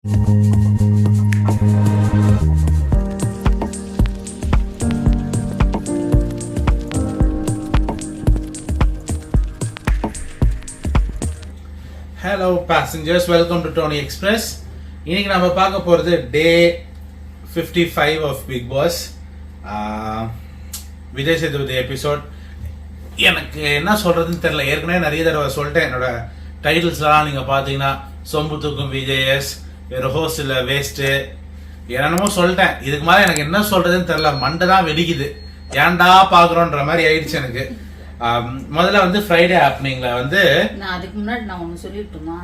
Hello passengers, welcome to Tony Express. இன்னைக்கு நம்ம பார்க்க போறது டே 55 of Big Boss. Vijay Sethupathi episode. எனக்கு என்ன சொல்றதுன்னு தெரியல. ஏற்கனவே நிறைய தடவை சொல்லிட்டேன். என்னோட டைட்டில்ஸ்லாம் நீங்க பாத்தீங்கன்னா சொம்பு தூக்கும் விஜேஎஸ், வேற ஹோஸ்ட் இல்ல வேஸ்ட், என்னென்னமோ சொல்லிட்டேன். இதுக்கு மேல எனக்கு என்ன சொல்றதுன்னு தெரியல. மண்டை தான் வெடிக்குது. ஏன்டா பாக்குறோன்ற மாதிரி ஆயிடுச்சு எனக்கு. முதல்ல வந்து ஃப்ரைடே ஹேப்பனிங்ல வந்து நான் அதுக்கு முன்னாடி நான் ஒன்னு சொல்லிட்டுமா,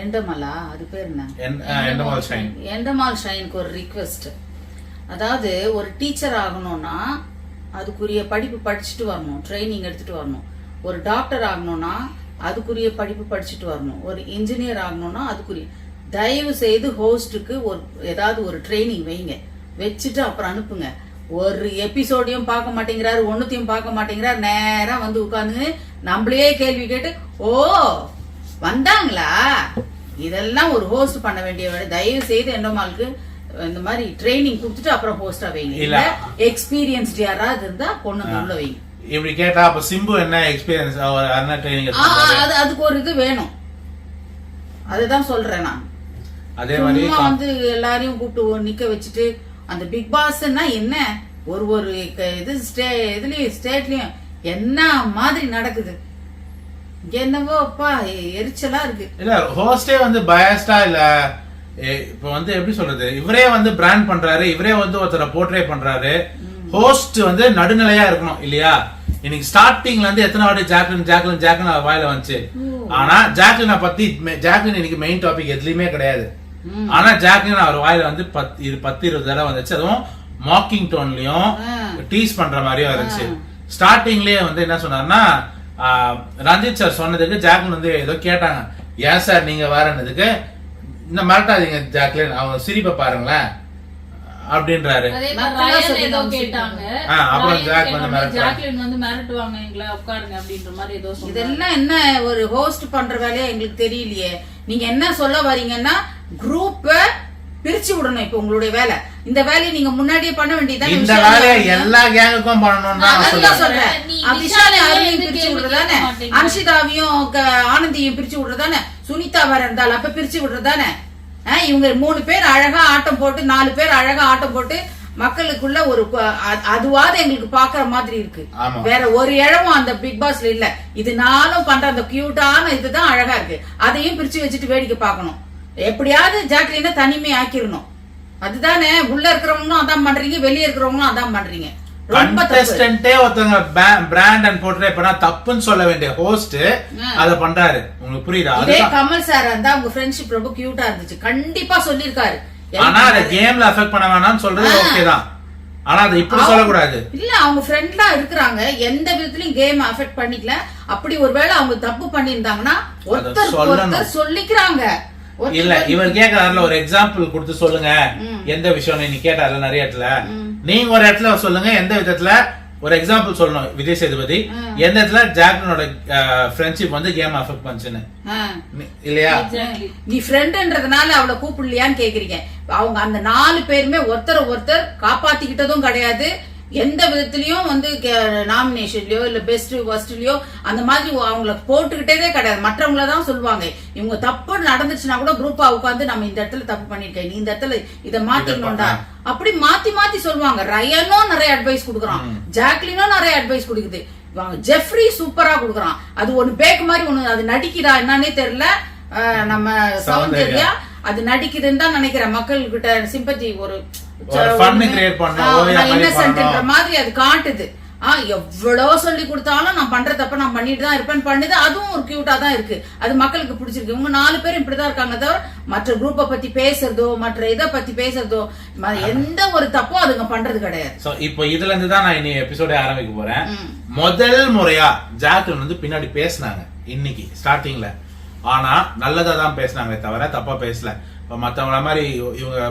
எண்டமாலா அது பேர் என்ன, எண்டமால் ஷைனுக்கு ஒரு ரிக்வெஸ்ட். அதாவது ஒரு டீச்சர் ஆகணும்னா அதுக்குரிய படிப்பு படிச்சுட்டு வரணும், ட்ரைனிங் எடுத்துட்டு வரணும். ஒரு டாக்டர் ஆகணும்னா அதுக்குரிய படிப்பு படிச்சுட்டு வரணும். ஒரு இன்ஜினியர் ஆகணும்னா அதுக்குரிய, தயவு செய்து ஹோஸ்டுக்கு ஒரு ஏதாவது ஒரு ட்ரைனிங் வைங்க, வச்சுட்டு அப்புறம் அனுப்புங்க. ஒரு எபிசோடையும் பார்க்க மாட்டேங்கிறாரு, ஒன்னுத்தையும் பார்க்க மாட்டேங்கிறாரு. நேரா வந்து உட்காந்து நம்மளே கேள்வி கேட்டு ஓ வந்தாங்களா, இதெல்லாம் ஒரு ஹோஸ்ட் பண்ண வேண்டிய வேலை. தயவு செய்து எண்டமாலுக்கு இந்த மாதிரி ட்ரைனிங் கொடுத்துட்டு அப்புறம் ஹோஸ்டா வைங்க. இல்ல எக்ஸ்பீரியன்ஸ்ட் யாராவது இருந்தா பொண்ணு உள்ள வைங்க. இப்படி கேட்டா அப்ப சிம்பு என்ன எக்ஸ்பீரியன்ஸ், என்ன ட்ரைனிங், அதுக்கு ஒரு இது வேணும். அதுதான் சொல்றேன் நான். அதே மாதிரி வந்து எல்லாரையும் கூப்பிட்டு நிக்க வச்சுட்டு அந்த பிக் பாஸ்னா என்ன, ஒரு ஒரு இது இதுலயும் ஸ்டேட்லயும் என்ன மாதிரி நடக்குது. என்னவோ அப்பா எரிச்சலா இருக்கு. இல்ல ஹோஸ்டே வந்து பயாஸ்டா இல்ல, இப்ப வந்து எப்படி சொல்றது, இவரே வந்து பிராண்ட் பண்றாரு, இவரே வந்து ஒருத்தரை போர்ட்ரே பண்றாரு. ஹோஸ்ட் வந்து நடுநிலையா இருக்கணும் இல்லையா? இன்னைக்கு ஸ்டார்டிங்ல இருந்து எத்தனை வாட்டி ஜாக்லின் வாயில வந்துச்சு. ஆனா ஜாக்லினை பத்தி, ஜாக்லின் இன்னைக்கு மெயின் டாபிக் எதுலயுமே கிடையாது. ஆனா ஜாக்லின் அவர் வாயில வந்து 10-20 தடவை வந்துச்சு. அதுவும் மாக்கிங் டோன்லயும் டீஸ் பண்ற மாதிரியும் இருந்துச்சு. ஸ்டார்டிங்லயே வந்து என்ன சொன்னார்னா, ரஞ்சித் சார் சொன்னதுக்கு ஜாக்லின் வந்து ஏதோ கேட்டாங்க, ஏன் சார் நீங்க வரனதுக்கு இந்த மிரட்டாதீங்க ஜாக்லின், அவங்க சிரிப்பை பாருங்களேன் அப்படின்றாரு. இதெல்லாம் என்ன ஒரு ஹோஸ்ட் பண்ற வேலையா எங்களுக்கு தெரியலையே. நீங்க என்ன சொல்ல வரீங்கன்னா குரூப்ப பிரிச்சு விடணும். இப்ப உங்களுடைய வேலை, இந்த வேலையை நீங்க முன்னாடியே பண்ண வேண்டியது. இந்த வேலையை எல்லா கேங்குக்கும் பண்ணணும்னு சொல்றேன். அபிஷாலையும் பிரிச்சு விடுறதானே, அன்ஷிதாவையும் ஆனந்தியும் பிரிச்சு விடுறதானே, சுனிதா வேற இருந்தாலும் அப்ப பிரிச்சு விடுறதானே. இவங்க 3 பேர் அழகா ஆட்டம் போட்டு, 4 பேர் அழகா ஆட்டம் போட்டு மக்களுக்குள்ள ஒரு அதுவாது எங்களுக்கு பாக்குற மாதிரி இருக்கு. வேற ஒரு இடமும் அந்த பிக் பாஸ்ல இல்ல. இது நானும் பண்ற அந்த கியூட்டான இதுதான் அழகா இருக்கு. அதையும் பிரிச்சு வச்சுட்டு வேடிக்கை பார்க்கணும். எப்படியாவது ஜாக்லின தனிமை ஆக்கிரணும். அதுதானே உள்ள இருக்கிறவங்களும் அதான் பண்றீங்க, வெளியே இருக்கிறவங்களும் அதான் பண்றீங்க. கண்டெஸ்டன்ட்டே ஒருத்தங்க பிராண்ட் அண்ட் போர்ட்ரே பண்ணா தப்புன்னு சொல்ல வேண்டிய ஹோஸ்ட் அத பண்றாரு. உங்களுக்கு புரியுதா? அதே கமல் சார் அந்த அவங்க ஃப்ரெண்ட்ஷிப் ரொம்ப கியூட்டா இருந்துச்சு, கண்டிப்பா சொல்லிருக்காரு. ஆனா அத கேம்ல அஃபெக்ட் பண்ண வேணாம்னு சொல்றது ஓகேதான். ஆனா அது இப்படி சொல்லக்கூடாது. இல்ல அவங்க ஃப்ரெண்ட்லா இருக்கிறாங்க, எந்த விதத்திலயும் கேம் அஃபெக்ட் பண்ணிக்கல. அப்படி ஒருவேளை அவங்க தப்பு பண்ணிருந்தாங்கன்னா ஒருத்தர் சொல்லிக்கிறாங்க. இல்ல இவர் கேக்குறாருல, ஒரு எக்ஸாம்பிள் கொடுத்து சொல்லுங்க எந்த விஷயம் நீ கேட்டாருல நிறைய இடத்துல. நீங்க ஒரு இடத்துல சொல்லுங்க எந்த விதத்துல ஒரு எக்ஸாம்பிள் சொல்லணும். விஜய் சேதுபதி எந்த இடத்துல ஜாக்லினோட ஃப்ரெண்ட்ஷிப் வந்து கேம் அஃபெக்ட் பண்ணுச்சுன்னு இல்லையா? நீ ஃப்ரெண்ட்ன்றதுனால அவளை கூப்பிடலையான்னு கேக்குறீங்க. அவங்க அந்த 4 பேருமே ஒருத்தர் காப்பாத்திக்கிட்டதும் கிடையாது. எந்த விதத்திலயும் வந்து நாமினேஷன்லயோ இல்ல பெஸ்ட் வர்ஸ்ட்லயோ அந்த மாதிரி அவங்கள போட்டுக்கிட்டதே கிடையாது. மற்றவங்களதான் சொல்லுவாங்க. இவங்க தப்பு நடந்துச்சுன்னா கூட குரூப்பா உட்காந்து நம்ம இந்த இடத்துல தப்பு பண்ணிருக்கேன், நீ இந்த இடத்துல இதை மாத்திக்கணும்டா அப்படி மாத்தி சொல்லுவாங்க. ரயனும் நிறைய அட்வைஸ் கொடுக்குறான், ஜாக்லினும் நிறைய அட்வைஸ் கொடுக்குது, ஜெஃப்ரி சூப்பரா கொடுக்குறான். அது ஒண்ணு பேக் மாதிரி ஒண்ணு, அது நடிக்கிறா என்னன்னே தெரியல. நம்ம சௌந்தர்யா அது நடிக்குதுன்னு தான் நினைக்கிறேன். மக்கள் கிட்ட சிம்பத்தி ஒரு மாதிரி அது காட்டுது. எவ்வளவு சொல்லி கொடுத்தாலும் நான் பண்ற தப்ப நான் பண்ணிட்டு தான் இருப்பேன் பண்ணுது. அதுவும் ஒரு கியூட்டா தான் இருக்கு, அது மக்களுக்கு பிடிச்சிருக்கு. இவங்க 4 பேரும் இப்படிதான் இருக்காங்க தவிர மற்ற குரூப்பை பத்தி பேசுறதோ மற்ற இதை பத்தி பேசுறதோ எந்த ஒரு தப்போ அதுங்க பண்றது கிடையாது. இப்போ இதுல இருந்து தான் நான் இனி எபிசோட ஆரம்பிக்க போறேன். முதல் முறையா ஜாக்லின் வந்து பின்னாடி பேசினாங்க இன்னைக்கு ஸ்டார்டிங்ல. ஆனா நல்லதா தான் பேசினாங்களே தவிர தப்பா பேசல. மத்தவங்கள மாதிரி இவங்க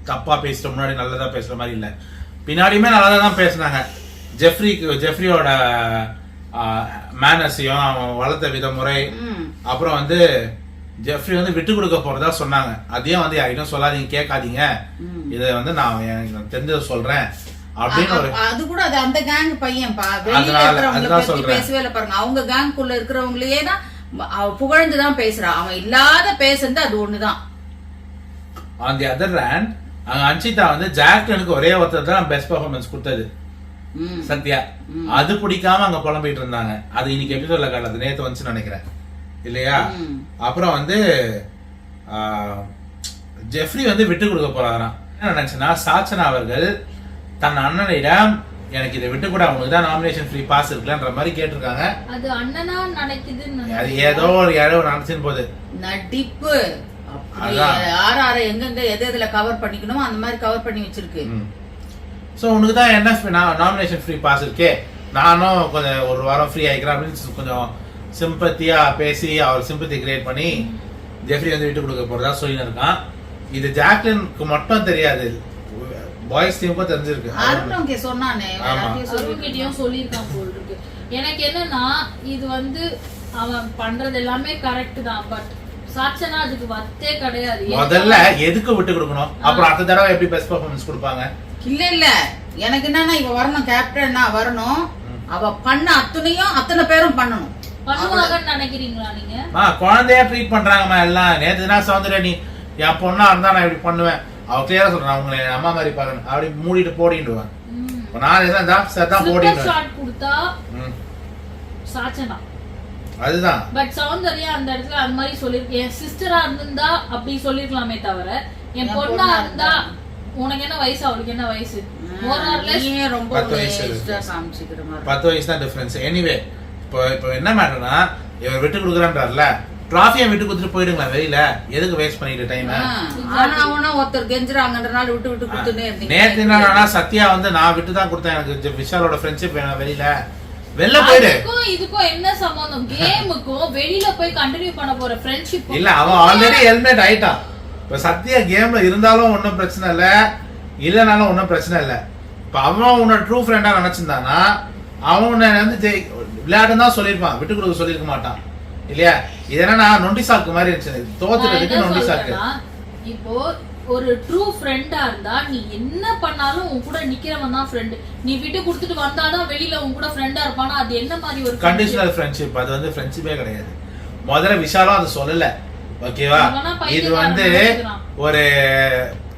தப்பா பேசுற முன்னாடி நல்லதா பேசுற மாதிரி இல்ல, பின்னாடியுமே நல்லதா தான் பேசினாங்க. ஜெஃப்ரியோட மேனஸையும் அவன் வளர்த்த விதமுறை, அப்புறம் வந்து ஜெஃப்ரி வந்து விட்டு கொடுக்க போறதா சொன்னாங்க. அதையும் வந்து யார்கிட்டும் சொல்லாதீங்க, கேட்காதீங்க, இதை வந்து நான் எனக்கு தெரிஞ்சதை சொல்றேன் அப்படின்னு ஒரு அது கூட அது அந்த கேங் பையன் வெளியில இருக்கிறவங்கள பத்தி பேசவே இல்லை பாருங்க. அவங்க கேங்குள்ள இருக்கிறவங்களையே தான் புகழ்ந்துதான் பேசுறான். அவன் இல்லாத பேசுறது அது ஒண்ணுதான். ஆன் தி அதர் ஹேண்ட் அங்க அன்ஷிதா வந்து ஜாக்லினுக்கு ஒரே ஒருத்தர் தான் பெஸ்ட் பெர்ஃபார்மன்ஸ் கொடுத்தது, சத்யா. அது பிடிக்காம அங்க புலம்பிட்டு இருந்தாங்க. அது இன்னைக்கு எபிசோட்ல காட்டுறது, நேத்து வந்துச்சுன்னு நினைக்கிறேன் இல்லையா? அப்புறம் வந்து ஜெஃப்ரி வந்து விட்டு கொடுக்க போறாராம். என்ன நினைச்சுன்னா, சாச்சனா அவர்கள் தன் அண்ணனிடம் எனக்கு இதை விட்டு கூட அவங்களுக்கு தான் நாமினேஷன் ஃப்ரீ பாஸ் இருக்கலன்ற மாதிரி கேட்டிருக்காங்க. அது அண்ணனா நினைக்குதுன்னு அது ஏதோ ஒரு நினைச்சின் போது நடிப்பு யார எங்கெங்க எது எதுல கவர் பண்ணிக்கணுமோ அந்த மாதிரி கவர் பண்ணி வச்சிருக்கு. சோ உனக்கு தான் என்ன நாமினேஷன் ஃப்ரீ பாஸ் இருக்கே, நானும் கொஞ்சம் ஒரு வாரம் ஃப்ரீ ஆயிக்கிறேன் அப்படின்னு கொஞ்சம் சிம்பத்தியா பேசி அவர் சிம்பத்தி கிரியேட் பண்ணி ஜெஃப்ரி வந்து விட்டு கொடுக்க போறதா சொல்லின்னு இருக்கான். இது ஜாக்லினுக்கு மட்டும் தெரியாது, பாய்ஸ் டீமுக்கும் தெரிஞ்சிருக்கு. அருண்கே சொன்னானே, அருண்கிட்டயும் சொல்லியிருக்கான் போல் இருக்கு. எனக்கு என்னன்னா, இது வந்து அவன் பண்றது எல்லாமே கரெக்ட் தான், பட் சாச்சனா அதுக்கு வத்தே கிடையாது. முதல்ல எதுக்கு விட்டு கொடுக்கணும், அப்புறம் அடுத்த தடவை எப்படி பெஸ்ட் பெர்ஃபார்மன்ஸ் கொடுப்பாங்க? இல்ல எனக்கு என்னன்னா, இவ வரணும், கேப்டன்னா வரணும், அவ பண்ண அத்தனை பேரும் பண்ணணும். பண்ணுவாங்கன்னு நினைக்கிறீங்களா நீங்க? குழந்தையா ட்ரீட் பண்றாங்கம்மா எல்லாம். நேத்து தான் சௌந்தர்யா நீ என் பொண்ணா இருந்தா நான் இப்படி பண்ணுவேன், அவ கிளியரா சொல்றான், அவங்களை அம்மா மாதிரி பாக்கணும், அப்படி மூடிட்டு போடிடுவேன். நான் தான் போடிடுவேன். சாச்சனா அதுதான். பட் சௌந்தர்யா அந்த இடத்துல அந்த மாதிரி சொல்லிருக்கு. என் சிஸ்டரா இருந்தா அப்படி சொல்லிருக்கலாமே தவிர, என் பொண்ணா இருந்தா உனக்கு என்ன வயசு அவளுக்கு என்ன வயசு, 10 வயசு தான் டிஃபரன்ஸ். எனிவே இப்போ என்ன மேட்டர்னா, இவர் விட்டு கொடுக்குறான்றார்ல, டிராஃபியை விட்டு கொடுத்துட்டு போயிடுங்களா வெளியில, எதுக்கு வேஸ்ட் பண்ணிட்டு டைம்? ஒருத்தர் கெஞ்சுறாங்கன்றனால விட்டு கொடுத்துட்டே இருந்தீங்க. நேத்து என்னன்னா, சத்யா வந்து நான் விட்டு தான் கொடுத்தேன், எனக்கு விஷாலோட ஃப்ரெண்ட்ஷிப் வேணும், வெளில போயிடு. இதுக்கும் என்ன சம்பந்தம்? கேமுக்கும் வெளியில போய் கண்டினியூ பண்ண போற ஃப்ரெண்ட்ஷிப் இல்ல, அவன் ஆல்ரெடி ஹெல்மெட் ஆயிட்டான். இப்ப சத்யா கேம்ல இருந்தாலும் ஒன்னும் பிரச்சனை இல்ல, இல்லனாலும் ஒன்னும் பிரச்சனை இல்ல. இப்ப அவன் உன்ன ட்ரூ ஃப்ரெண்டா நினைச்சிருந்தானா, அவன் உன்னை வந்து விளையாடுன்னு தான் சொல்லியிருப்பான், விட்டு கொடுக்க சொல்லியிருக்க மாட்டான் இல்லையா? இது என்னன்னா நொண்டி சாக்கு மாதிரி இருந்துச்சு, தோத்துறதுக்கு நொண்டி சாக்கு. இப்போ ஒரு ட்ரூ ஃப்ரெண்டா இருந்தா நீ என்ன பண்ணாலும் உன் கூட நிக்கிறவன் தான் ஃப்ரெண்ட். நீ விட்டு கொடுத்துட்டு வந்தாதான் வெளியில உன் கூட ஃப்ரெண்டா இருப்பானா, அது என்ன மாதிரி ஒரு கண்டிஷனல் ஃப்ரெண்ட்ஷிப்? அது வந்து ஃப்ரெண்ட்ஷிப்பே கிடையாது. முதல்ல விஷாலும் அது சொல்லல, ஓகேவா? இது வந்து ஒரு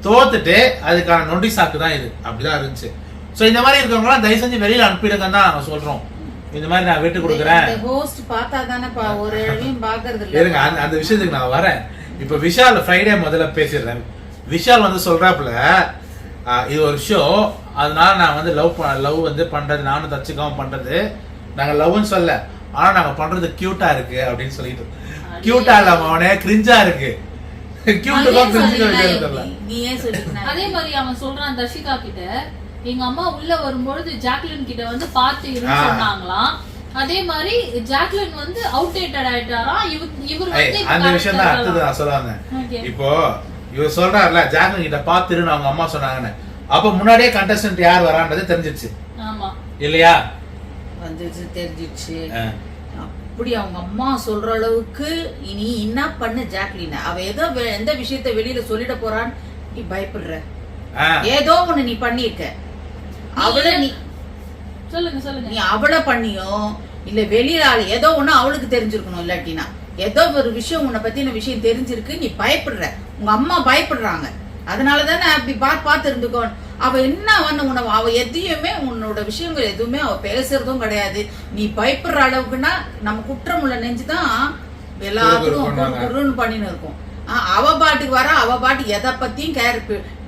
தோத்துட்டு அதுக்கான நொண்டி சாக்கு தான் இது, அப்படிதான் இருந்துச்சு. சோ இந்த மாதிரி இருக்கவங்க தயவு செஞ்சு வெளியில அனுப்பிடுங்கன்னு தான் நாங்க சொல்றோம். இந்த மாதிரி நான் விட்டு கொடுக்குறேன். ஹோஸ்ட் பார்த்தா தானே ஒரு இடத்தையும் பாக்குறது இல்ல. இருங்க, அந்த விஷயத்துக்கு நான் வரேன். இப்ப விஷால் ஃப்ரைடே முதல்ல பேசிடுறேன். விஷால் வந்து சொல்றாப்புல, இது ஒரு ஷோ, அதனால நான் வந்து லவ் வந்து பண்றது, நானும் தச்சுக்காம பண்றது, நாங்க லவ்னு சொல்ல, ஆனா நாங்க பண்றது கியூட்டா இருக்கு அப்படின்னு சொல்லிட்டு. கியூட்டா இல்லாம அவனே கிரிஞ்சா இருக்கு. அதே மாதிரி அவன் சொல்றான் தர்ஷிகா கிட்ட, எங்க அம்மா உள்ள வரும்பொழுது ஜாக்லின் கிட்ட வந்து பார்த்து இருந்து சொன்னாங்களாம். அதே மாதிரி ஜாக்லின் வந்து அவுட்டேட்டட் ஆயிட்டாராம். இவர் வந்து அந்த விஷயம் தான் அடுத்தது நான் சொல்லுவாங்க. இப்போ இவர் சொல்றாருல, ஜாக்லின் கிட்ட பார்த்துருன்னு அவங்க அம்மா சொன்னாங்கன்னு, அப்ப முன்னாடியே கண்டஸ்டன்ட் யார் வரான்றது தெரிஞ்சிருச்சு. ஆமா இல்லையா? வந்துச்சு, தெரிஞ்சிருச்சு. அப்படி அவங்க அம்மா சொல்ற அளவுக்கு இனி என்ன பண்ண ஜாக்லின்? அவ ஏதோ எந்த விஷயத்த வெளியில சொல்லிட போறான்னு நீ பயப்படுற. ஏதோ ஒண்ணு நீ பண்ணிருக்க, அவள நீ சொல்லுங்க நீ அவளை பண்ணியோ இல்ல வெளியில ஏதோ ஒண்ணு அவளுக்கு தெரிஞ்சிருக்கணும். இல்லாட்டினா ஏதோ ஒரு விஷயம் உன்னை பத்தின விஷயம் தெரிஞ்சிருக்கு, நீ பயப்படுற, உங்க அம்மா பயப்படுறாங்க, அதனாலதானே அப்படி பார்த்து இருந்துக்கோ. அவ என்ன உணவு, அவ எதையுமே உன்னோட விஷயங்கள் எதுவுமே அவ பேசுறதும் கிடையாது. நீ பயப்படுற அளவுக்குன்னா நம்ம குற்றம் உள்ள நெஞ்சுதான் எல்லாத்துக்கும் பண்ணின்னு இருக்கும். அவ பாட்டுக்கு வர, அவ பாட்டு எதை பத்தியும் கேர்,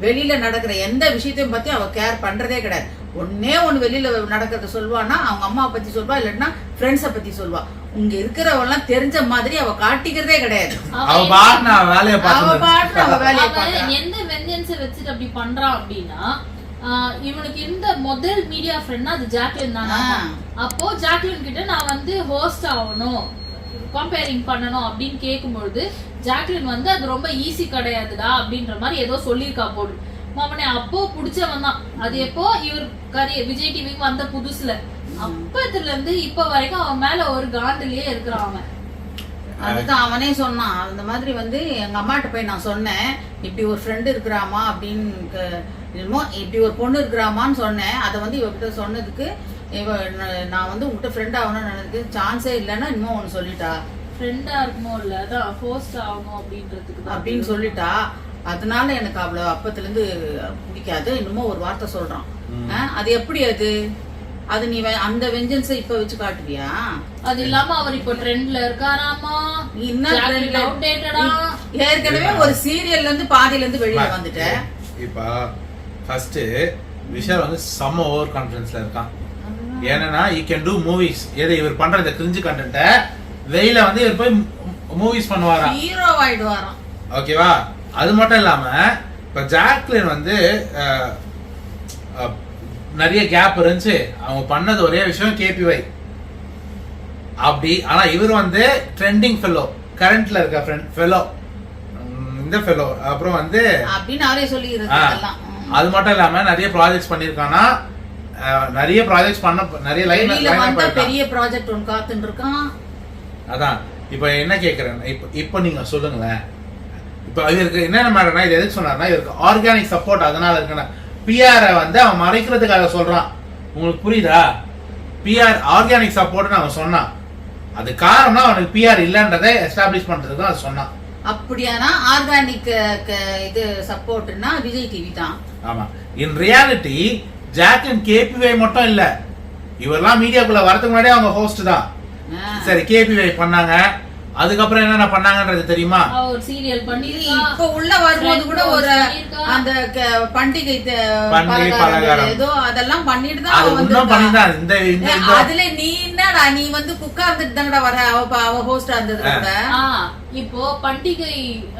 வெளியில நடக்கிற எந்த விஷயத்தையும் பத்தி அவ கேர் பண்றதே கிடையாது. ஒண்ணு வெளியில நடக்கிறத சொல்வானா, அவங்க அம்மாவை பத்தி சொல்வா, இல்லன்னா ஃப்ரெண்ட்ஸ பத்தி சொல்வா. இங்க இருக்கிறவெல்லாம் தெரிஞ்ச மாதிரி அவ காட்டிக்கிறதே கிடையாது. அவ பாட்டு அவ வேலையை எந்த வெஞ்சன்ஸ வச்சுட்டு அப்படி பண்றான் அப்படின்னா, இவனுக்கு இந்த முதல் மீடியா ஃப்ரெண்ட்னா அது ஜாக்லின் தானா. அப்போ ஜாக்லின் கிட்ட நான் வந்து ஹோஸ்ட் ஆகணும், கம்பேரிங் பண்ணணும் அப்படின்னு கேட்கும்பொழுது ஜாக்லின் வந்து அது ரொம்ப ஈஸி கிடையாதுடா அப்படின்ற மாதிரி ஏதோ சொல்லியிருக்கா போடு. அவனை அப்போ புடிச்சவன் தான். அது எப்போ இவர் விஜய் டிவிக்கு வந்த புதுசுல, அப்பத்துல இருந்து இப்ப வரைக்கும் அவன் மேல ஒரு காண்டிலேயே இருக்கிறான் அவன். அதுதான் அவனே சொன்னான். அந்த மாதிரி வந்து எங்க அம்மாட்ட போய் நான் சொன்னேன், இப்படி ஒரு ஃப்ரெண்டு இருக்கிறாமா அப்படின்னு, இப்படி ஒரு பொண்ணு இருக்கிறாமான்னு சொன்னேன். அதை வந்து இவகிட்ட சொன்னதுக்கு நான் வந்து உங்ககிட்ட ஃப்ரெண்ட் ஆகணும்னு நினைக்கிறதுக்கு சான்ஸே இல்லைன்னா இன்னும் ஒன்று சொல்லிட்டா. ஃப்ரெண்டா இருக்கணும் இல்ல, அதான் ஹோஸ்ட் ஆகணும் அப்படின்றதுக்கு அப்படின்னு சொல்லிட்டா. அதனால எனக்கு அவ்வளவு அப்பத்துல இருந்து பிடிக்காது. இன்னமும் ஒரு வார்த்தை சொல்றான். அது எப்படி அது நீ அந்த வெஞ்சன்ஸை இப்ப வச்சு காட்டுவியா? அது இல்லாம அவர் இப்ப ட்ரெண்ட்ல இருக்காராமா, ஏற்கனவே ஒரு சீரியல்ல இருந்து பாதியில இருந்து வெளியே வந்துட்டேன். இப்ப ஃபர்ஸ்ட் விஷால் வந்து செம்ம ஓவர் கான்ஃபிடன்ஸ்ல இருக்கான். ஏன்னா யூ கேன் டூ மூவிஸ். இவர் பண்ற இந்த கிரிஞ்சு கண்டென்ட்ட வெளியில வந்து இவர் போய் மூவிஸ் பண்ணுவாராம், ஹீரோ ஆயிடுவாராம். ஓகேவா? அது மட்டும் இல்லாம இப்ப ஜாக்லின் வந்து நிறைய கேப் இருந்துச்சு. அவங்க பண்ணது ஒரே விஷயம் கேபிஒய் அப்படி. ஆனா இவர் வந்து ட்ரெண்டிங் ஃபெலோ, கரண்ட்ல இருக்க ஃபெலோ, இந்த ஃபெலோ. அப்புறம் வந்து அப்படின்னு அவரே சொல்லி இருக்காங்க. அது மட்டும் இல்லாம நிறைய ப்ராஜெக்ட்ஸ் பண்ணிருக்கானா, நிறைய ப்ராஜெக்ட்ஸ் பண்ண நிறைய லைன் பெரிய ப்ராஜெக்ட் ஒன்னு காத்துட்டு இருக்கான். அதான் இப்ப என்ன கேக்குறேன், இப்ப நீங்க சொல்லுங்களேன். இப்ப இவருக்கு என்னென்ன மேடம்னா, இது எதுக்கு சொன்னார்னா இவருக்கு ஆர்கானிக் சப்போர்ட் அதனால இருக்குன்னா, பிஆரை வந்து அவன் மறைக்கிறதுக்காக சொல்றான். உங்களுக்கு புரியுதா? பிஆர் ஆர்கானிக் சப்போர்ட்னு அவன் சொன்னான். அது காரணம்னா அவனுக்கு பிஆர் இல்லன்றதை எஸ்டாப்ளிஷ் பண்றதுக்கு தான் சொன்னான். அப்படியானா ஆர்கானிக் இது சப்போர்ட்னா விஜய் டிவி தான். ஆமா. இன் ரியாலிட்டி ஜாக்லின் கேபிஒய் மட்டும் இல்ல, இவரெல்லாம் மீடியாக்குள்ள வரதுக்கு முன்னாடி அவங்க ஹோஸ்ட் தான். சரி, கேபிஒய் பண்ணாங்க, அதுக்கப்புறம் என்னென்ன பண்ணாங்கன்றது தெரியுமா? ஒரு சீரியல் பண்ணி இப்ப உள்ள வரும்போது கூட ஒரு அந்த பண்டிகை பலகாரம் ஏதோ அதெல்லாம் பண்ணிட்டு தான் வந்து. அதுல நீ என்னடா, நீ வந்து குக்கா இருந்துட்டு தானடா வர, அவ ஹோஸ்டா இருந்தது கூட. இப்போ பண்டிகை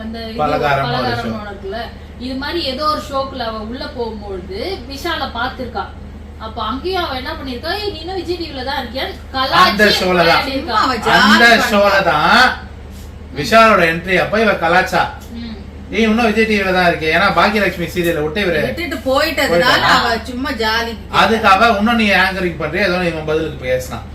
அந்த பலகாரம் இருக்குல்ல, இது மாதிரி ஏதோ ஒரு ஷோக்குல அவ உள்ள போகும்போது விஷால பாத்துருக்கா. அப்ப அங்கேயும் அவ என்ன பண்ணிருக்கா, நீ இன்னும் விஜய் டிவில தான் இருக்கியா, அந்த ஷோல தான் விஷாலோட என்ட்ரி அப்ப இவ கலாச்சா, நீ இன்னும் விஜய் டிவில தான் இருக்கே. ஏன்னா பாக்கியலட்சுமி சீரியலை விட்டு போயிட்டதுனால அவ சும்மா ஜாலி. அதுக்கு அவ இன்னும் நீ ஆங்கரிங் பண்றிய, ஏதோ இவன் பதிலுக்கு பேசினான்.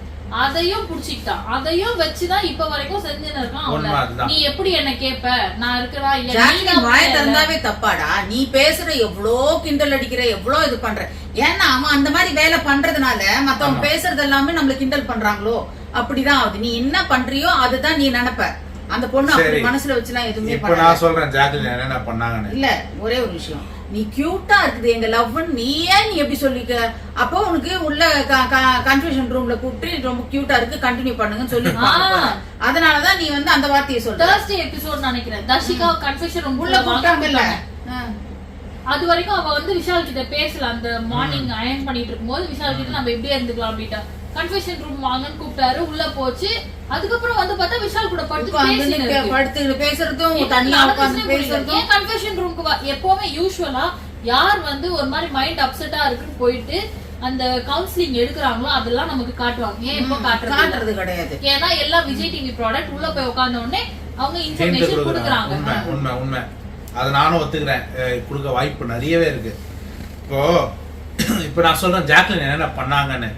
அதையும் புடிச்சிட்டான், அதையும் வச்சுதான் இப்ப வரைக்கும் செஞ்சுன்னு இருக்கான். நீ எப்படி என்ன கேப்ப, நான் இருக்கிறா இல்ல, வாய திறந்தாவே தப்பாடா. நீ பேசுற எவ்வளோ கிண்டல் அடிக்கிற, எவ்வளோ இது பண்ற. ஏன்னா அவன் அந்த மாதிரி வேலை பண்றதுனால மத்தவங்க பேசுறது எல்லாமே நம்மள கிண்டல் பண்றாங்களோ அப்படிதான் ஆகுது. நீ என்ன பண்றியோ அதுதான் நீ நினைப்ப. அந்த பொண்ணு அப்படி மனசுல வச்சுலாம் எதுவுமே இப்ப நான் சொல்றேன் ஜாக்லின் என்னென்ன பண்ணாங்கன்னு. இல்ல, ஒரே ஒரு விஷயம், நீ கியூட்டா இருக்குது எங்க லவ்னு நீ எப்படி சொல்லிக்க? அப்போ உனக்கு உள்ள கன்ஃபியூஷன் ரூம்ல கூப்பிட்டு ரொம்ப கியூட்டா இருக்கு கண்டினியூ பண்ணுங்கன்னு சொல்லி, அதனாலதான் நீ வந்து அந்த வார்த்தையை சொல்ற. Thursday எபிசோட் நினைக்கிறேன், தர்ஷிகா கன்ஃபியூஷன் ரூம் உள்ள கூப்பிட்டாங்கல்ல, அது வரைக்கும் அவ வந்து விஷால் கிட்ட பேசல. அந்த மார்னிங் அயன் பண்ணிட்டு இருக்கும்போது விஷால் கிட்ட நம்ம எப்படியே இருந்துக்கலாம் அப்படின்ட்டா, கன்ஃபியூஷன் ரூம் வாங்கன்னு கூப்பிட்டாரு, உள்ள போச்சு. அதுக்கப்புறம் வந்து பார்த்தா விஷால் கூட படுத்து பேசுறதும் தனியா உட்கார்ந்து பேசுறதும். கன்ஃபியூஷன் ரூமுக்கு எப்பவுமே யூசுவலா யார் வந்து ஒரு மாதிரி மைண்ட் அப்செட்டா இருக்குன்னு போயிட்டு அந்த கவுன்சிலிங் எடுக்கிறாங்களோ அதெல்லாம் நமக்கு காட்டுவாங்க. ஏன் இப்ப காட்டுறது கிடையாது. ஏன்னா எல்லாம் விஜய் டிவி ப்ராடக்ட் உள்ள போய் உட்கார்ந்த உடனே அவங்க இன்ஃபர்மேஷன் கொடுக்குறாங்க. உண்மை உண்மை, அதை நானும் ஒத்துக்கிறேன். கொடுக்க வாய்ப்பு நிறையவே இருக்கு. இப்போ நான் சொல்றேன் ஜாக்லின் என்னென்ன பண்ணாங்கன்னு.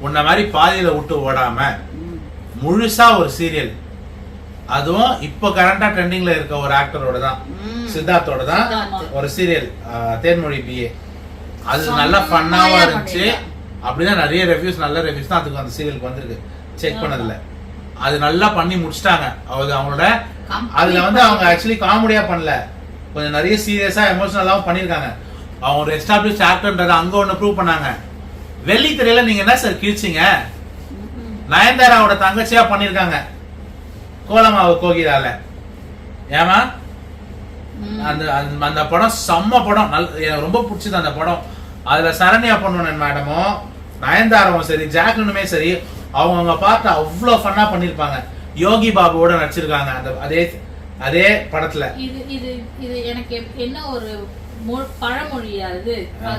உன்ன மாதிரி பாதியில விட்டு ஓடாம முழுசா ஒரு சீரியல், அதுவும் இப்போ கரண்டா ட்ரெண்டிங்ல இருக்க ஒரு ஆக்டரோட தான், சித்தார்த்தோட தான் ஒரு சீரியல் தேன்மொழி பிஏ. அது நல்லா ஃபன்னாவா இருந்துச்சு. அப்படிதான் நிறைய ரிவ்யூஸ், நல்ல ரிவ்யூஸ் தான் அதுக்கு அந்த சீரியலுக்கு வந்திருக்கு. செக் பண்ணதுல அது நல்லா பண்ணி முடிச்சிட்டாங்க. அவங்களோட அதுல வந்து அவங்க ஆக்சுவலி காமெடியா பண்ணல, கொஞ்சம் நிறைய சீரியஸா எமோஷனலாவும் பண்ணிருக்காங்க. அவங்க ஒரு எஸ்டாப்ளிஷ் ஆக்டர்ன்றத அங்க ஒண்ணு ப்ரூவ் பண்ணாங்க. வெள்ளி திரையில நீங்க என்ன சார் கிழிச்சிங்க? நயன்தாராவோட தங்கச்சியா பண்ணிருக்காங்க கோலமாவு கோகிலால. ஏமா அந்த அந்த படம் செம்ம படம், எனக்கு ரொம்ப பிடிச்சது அந்த படம். அதுல சரண்யா பொண்ணுனன் மேடமும் நயன்தாராவும் சரி ஜாக்லினுமே சரி அவங்க பார்த்து அவ்வளவு ஃபன்னா பண்ணிருப்பாங்க. யோகி பாபுவோட நடிச்சிருக்காங்க அந்த அதே படத்துல. இது இது இது எனக்கு என்ன ஒரு பழமொழியா அது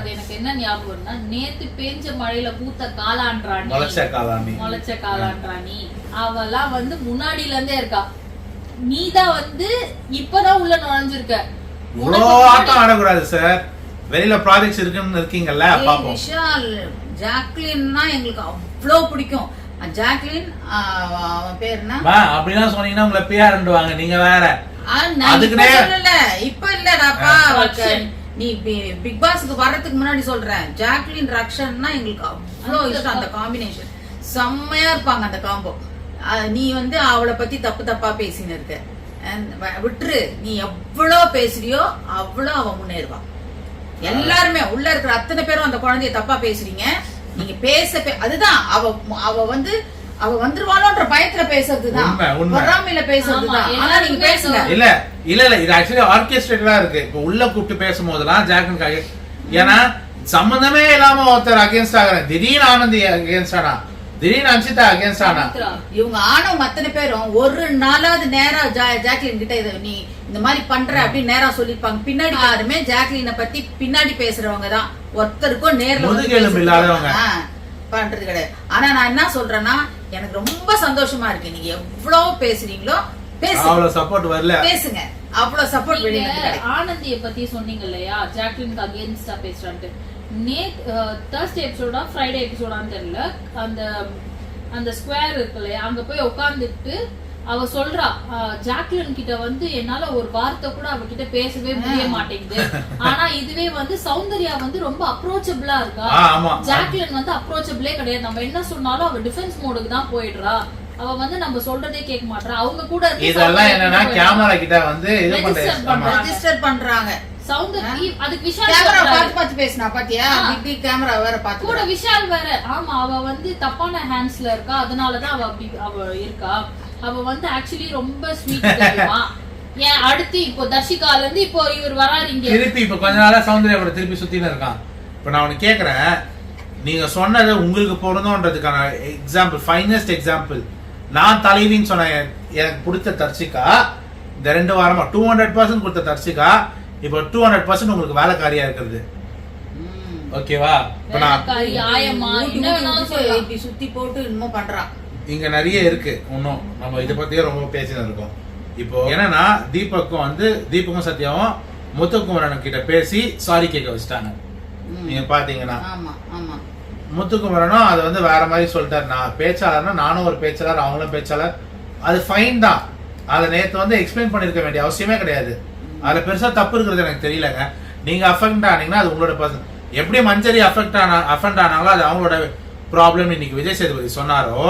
எனக்கு என்ன ஞாபகம்னா, நேத்து பேஞ்ச மழையில பூத்த காளான்றாணி, முளைச்ச காளான்றாணி அவெல்லாம் வந்து முன்னாடில இருந்தே இருக்கா. நீதான் வந்து இப்பதான் உள்ள நுழைஞ்சிருக்க. ஆட்டம் ஆடக்கூடாது சார், வெளியில ப்ராஜெக்ட்ஸ் இருக்குன்னு இருக்கீங்கல்ல. விஷால் ஜாக்லின்னா எங்களுக்கு அவ்வளவு பிடிக்கும். ஜாக்லின் அவன் பேர் என்ன அப்படின்னா சொன்னீங்கன்னா உங்களை பிஆர்ண்டுவாங்க. நீங்க வேற அதுக்குனே சொல்லல, இப்ப இல்லடாப்பா. நீ பிக் பாஸ்க்கு வர்றதுக்கு முன்னாடி சொல்றேன், ஜாக்லின் ரக்ஷன்னா எங்களுக்கு அவ்வளவு இஷ்டம். அந்த காம்பினேஷன் செம்மையா இருப்பாங்க அந்த காம்போ. நீ வந்து அவளை பத்தி தப்பு தப்பா பேசின்னு இருக்க, விட்டுரு. நீ எவ்வளவு பேசுறியோ அவ்வளவு அவ முன்னேறுவா. எல்லாருமே உள்ள இருக்கிற அத்தனை பேரும் அந்த குழந்தைய தப்பா பேசுறீங்க. நீங்க அதுதான் அவ வந்து அவ வந்துருவாளோன்ற பயத்துல பேசுறதுதான், பொறாமையில பேசுறதுதான். ஆனா நீங்க பேசுங்க. இல்ல இல்ல இல்ல இது ஆக்சுவலி ஆர்கெஸ்ட்ரேட்டடா இருக்கு. இப்ப உள்ள கூப்பிட்டு பேசும்போதெல்லாம் ஜாக்லின், ஏன்னா சம்பந்தமே இல்லாம ஒருத்தர் அகேன்ஸ்ட் ஆகுறேன். திடீர்னு ஆனந்தி அகேன்ஸ்ட் ஆனா, திடீர்னு அன்சிதா அகேன்ஸ்ட் ஆனா. இவங்க ஆனவங்க அத்தனை பேரும் ஒரு நாளாவது நேரா ஜாக்லின் கிட்ட இதை நீ இந்த மாதிரி பண்ற அப்படின்னு நேரா சொல்லிருப்பாங்க. பின்னாடி யாருமே ஜாக்லினை பத்தி பின்னாடி பேசுறவங்க தான், ஒருத்தருக்கும் நேர்ல பண்றது கிடையாது. ஆனா நான் என்ன சொல்றேன்னா, எனக்கு ரொம்ப சந்தோஷமா இருக்கு. நீங்க எவ்வளவு பேசுறீங்களோ அவ்வளவு சப்போர்ட் வரல, பேசுங்க. அவ்வளவு சப்போர்ட் வெளியில. ஆனந்திய பத்தி சொன்னீங்க இல்லையா, ஜாக்லினுக்கு அகேன்ஸ்டா பேசுறான்ட்டு. Thursday எபிசோடா ஃப்ரைடே எபிசோடான்னு தெரியல, அந்த ஸ்கொயர் இருக்கு இல்லையா, அங்க போய் உட்கார்ந்துட்டு அவ சொல்றா, ஜாக்லின் கிட்ட வந்து என்னால ஒரு வார்த்தை கூட அவகிட்ட பேசவே முடிய மாட்டேங்குது. ஆனா இதுவே வந்து சௌந்தர்யா வந்து ரொம்ப அப்ரோச்சபிளா இருக்கா, ஜாக்லின் வந்து அப்ரோச்சபிளே கிடையாது. நம்ம என்ன சொன்னாலும் அவ டிஃபென்ஸ் மோடுக்கு தான் போயிடுறா. அவ வந்து நம்ம சொல்றதே கேட்க மாட்டா. அவங்க கூட இதெல்லாம் என்னன்னா கேமரா கிட்ட வந்து இது ரெஜிஸ்டர் பண்றாங்க. அதுக்கு விஷால் பாத்து பேசினா பாத்தியா, பிக் கேமரா வேற பாத்து கூட விஷால் வேற. ஆமா, அவ வந்து தப்பான ஹேண்ட்ஸ்ல இருக்கா, அதனாலதான் அவ இருக்கா. அவ வந்து ஆக்சுவலி ரொம்ப ஸ்வீட் தெரியுமா. ஏன் அடுத்து இப்போ தர்ஷிகால இருந்து இப்போ இவர் வராரு இங்க திருப்பி. இப்ப கொஞ்ச நாளா சௌந்தர்யா கூட திருப்பி சுத்தின்னு இருக்கான். இப்ப நான் உனக்கு கேக்குறேன், நீங்க சொன்னது உங்களுக்கு பொருந்தோன்றதுக்கான எக்ஸாம்பிள், ஃபைனஸ்ட் எக்ஸாம்பிள், நான் தலைவின்னு சொன்ன எனக்கு பிடிச்ச தர்ஷிகா இந்த 2 வாரமா 200% கொடுத்த தர்ஷிகா இப்போ 200% உங்களுக்கு வேலைக்காரியா இருக்கிறது. ஓகேவா? சுத்தி போட்டு இன்னும் பண்றான். இங்க நிறைய இருக்கு. இன்னும் நம்ம இதை பத்தியே ரொம்ப பேசினு இருக்கோம். இப்போ என்னன்னா, தீபக்கும் சத்யாவும் முத்துக்குமரன் கிட்ட பேசி சாரி கேட்க வச்சுட்டாங்க. நீங்க பாத்தீங்கன்னா முத்துக்குமரனும் அதை வந்து வேற மாதிரி சொல்லிட்டாரு. நான் பேச்சாளர்னா நானும் ஒரு பேச்சாளர், அவங்களும் பேச்சாளர், அது ஃபைன் தான். அதை நேற்று வந்து எக்ஸ்பிளைன் பண்ணிருக்க வேண்டிய அவசியமே கிடையாது. அதுல பெருசா தப்பு இருக்கிறது எனக்கு தெரியலங்க. நீங்க அஃபெக்ட் ஆனீங்கன்னா அது உங்களோட பர்சன். எப்படி மஞ்சரி அஃபெக்ட் ஆனாங்களோ அது அவங்களோட ப்ராப்ளம். இன்னைக்கு விஜய் சேதுபதி சொன்னாரோ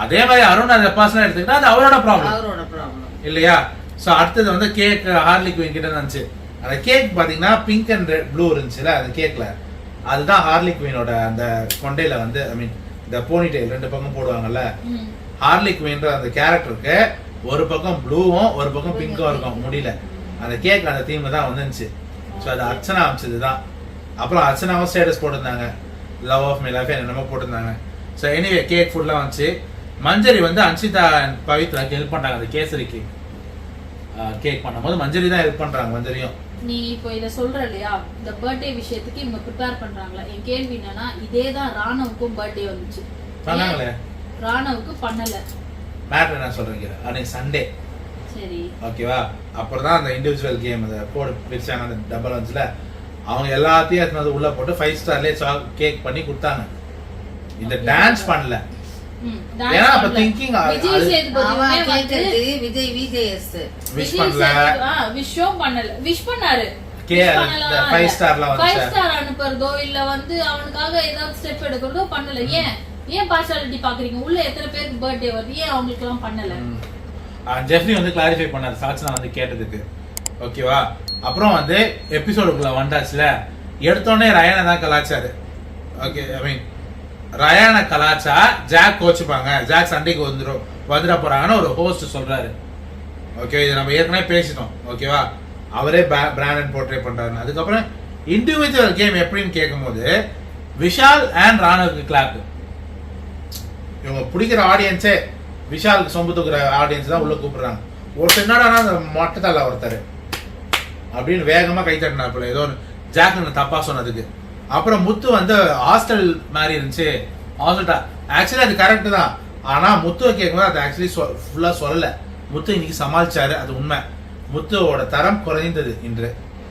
அதே மாதிரி அருண் அதை பர்சனலா எடுத்துக்கிட்டா அது அவரோட ப்ராப்ளம் இல்லையா? சோ அடுத்தது வந்து கேக் ஹார்லி குயின் கிட்ட இருந்துச்சு. அந்த கேக் பாத்தீங்கன்னா பிங்க் அண்ட் ப்ளூ இருந்துச்சுல அந்த கேக்ல, அதுதான் ஹார்லி குயினோட அந்த கொண்டையில வந்து ஐ மீன் இந்த போனிடெயில் 2 பக்கம் போடுவாங்கல்ல, ஹார்லி குயின்ற அந்த கேரக்டருக்கு ஒரு பக்கம் ப்ளூவும் ஒரு பக்கம் பிங்க்கும் இருக்கும் முடியல. அந்த கேக் அந்த தீம்ல தான் வந்துச்சு. ஸோ அது அர்ச்சனா அமைச்சதுதான். அப்புறம் அர்ச்சனாவும் ஸ்டேட்டஸ் போட்டிருந்தாங்க, லவ் ஆஃப் மை லைஃப் என்னமோ போட்டிருந்தாங்க. ஸோ எனிவே கேக் ஃபுட்லாம் வந்துச்சு. மஞ்சரி வந்து அன்சிதா பவித்ராக்கு ஹெல்ப் பண்றாங்க அந்த கேசரிக்கு கேக் பண்ணும்போது. மஞ்சரி தான் ஹெல்ப் பண்றாங்க மஞ்சரியும். நீ இப்போ இத சொல்ற இல்லையா, இந்த பர்த்டே விஷயத்துக்கு இவங்க ப்ரிப்பேர் பண்றாங்களா? என் கேள்வி என்னன்னா, இதேதான் ராணவுக்கும் பர்த்டே வந்துச்சு. பண்ணாங்களே, ராணவுக்கு பண்ணல. மேட்டர் என்ன சொல்றீங்க? அன்னைக்கு சண்டே, சரி ஓகேவா? அப்புறம் தான் அந்த இண்டிவிஜுவல் கேம் அந்த கோடு பிரிச்சாங்க, அந்த டபுள் வந்துச்சுல, அவங்க எல்லாத்தையும் எடுத்து உள்ள போட்டு 5 ஸ்டார்லயே கேக் பண்ணி கொடுத்தாங்க. இந்த டான்ஸ் பண்ணல. ஏன்னா அப்ப thinking Vijay Sethupathi Vijay VJS wish பண்ணல, விஷும் பண்ணல. விஷ் பண்ணாரு, 5 ஸ்டார்ல வந்து 5 ஸ்டார் அனுப்புறதோ இல்ல வந்து அவனுக்காக ஏதாவது ஸ்டெப் எடுக்கிறதோ பண்ணல. ஏன் பார்ஷாலிட்டி பாக்குறீங்க? உள்ள எத்தனை பேருக்கு பர்த்டே வருது, ஏன் அவங்களுக்கு எல்லாம் பண்ணல? ஜெஃப்ரி வந்து கிளாரிஃபை பண்ணாரு சாட்சினா வந்து கேட்டதுக்கு, ஓகேவா? அப்புறம் வந்து எபிசோடுக்குள்ள வந்தாச்சுல, எடுத்தோடனே ரயானை தான் கலாச்சாரு. ஓகே, ஐ மீன் ரயானை கலாச்சா ஜாக் கோச்சுப்பாங்க, ஜாக் சண்டைக்கு வந்துட போறாங்கன்னு ஒரு ஹோஸ்ட் சொல்றாரு. ஓகே, இது நம்ம ஏற்கனவே பேசிட்டோம். ஓகேவா? அவரே பிராண்டன் போர்ட்ரே பண்றாரு. அதுக்கப்புறம் இண்டிவிஜுவல் கேம் எப்படின்னு கேட்கும் போது விஷால் அண்ட் ராணுவுக்கு கிளாப். இவங்க பிடிக்கிற ஆடியன்ஸே விஷாலுக்கு சொம்பு தூக்குற ஆடியன்ஸ் தான் உள்ள கூப்பிடுறாங்க. ஒருத்தர் என்னடா அந்த மொட்டை தலை ஒருத்தர் அப்படின்னு வேகமா கை தட்டினாப்புல ஏதோ ஜாக்லின் தப்பா சொன்னதுக்கு. அப்புறம் முத்து வந்து ஹாஸ்டல் மாதிரி இருந்துச்சு, ஹாஸ்டல் ஆக்சுவலி அது கரெக்ட் தான். ஆனா முத்துவை கேட்கும்போது அது ஆக்சுவலி ஃபுல்லா சொல்லல. முத்து இன்னைக்கு சமாளிச்சாரு, அது உண்மை. முத்துவோட தரம் குறைந்தது இன்று.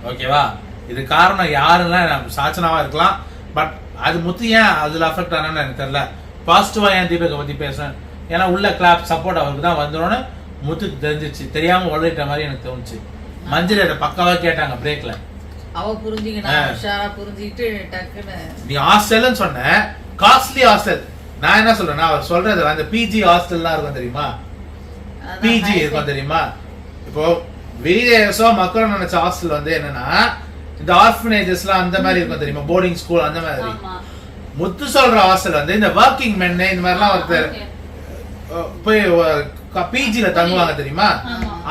ஓகேவா? இது காரணம் யாருன்னா சாச்சனாவா இருக்கலாம், பட் அது முத்து ஏன் அதுல அஃபெக்ட் ஆனான்னு எனக்கு தெரியல. பாசிட்டிவா ஏன் தீபகை பத்தி பேசுறேன், ஏன்னா உள்ள கிளாப் சப்போர்ட் அவருக்கு தான் வந்துடும் முத்துக்கு தெரிஞ்சிச்சு, தெரியாம உடலிட்ட மாதிரி எனக்கு தோணுச்சு. மஞ்சள் அதை பக்காவா கேட்டாங்க பிரேக்ல, அவ புரிஞ்சுக்கினா உஷாரா புரிஞ்சுக்கிட்டு டக்குன்னு நீ ஹாஸ்டல்னு சொன்ன, காஸ்ட்லி ஹாஸ்டல். நான் என்ன சொல்றேன்னா அவர் சொல்றது அந்த பிஜி ஹாஸ்டல்லாம் இருக்கும் தெரியுமா, பிஜி இருக்கும் தெரியுமா. இப்போ விஜயசோ மக்கள் நினைச்ச ஹாஸ்டல் வந்து என்னன்னா இந்த ஆர்ஃபனேஜஸ்லாம் அந்த மாதிரி இருக்கும் தெரியுமா, போர்டிங் ஸ்கூல் அந்த மாதிரி. முத்து சொல்ற ஹாஸ்டல் வந்து இந்த ஒர்க்கிங் மென் இந்த மாதிரிலாம் ஒருத்தர் போய் பிஜில தங்குவாங்க தெரியுமா,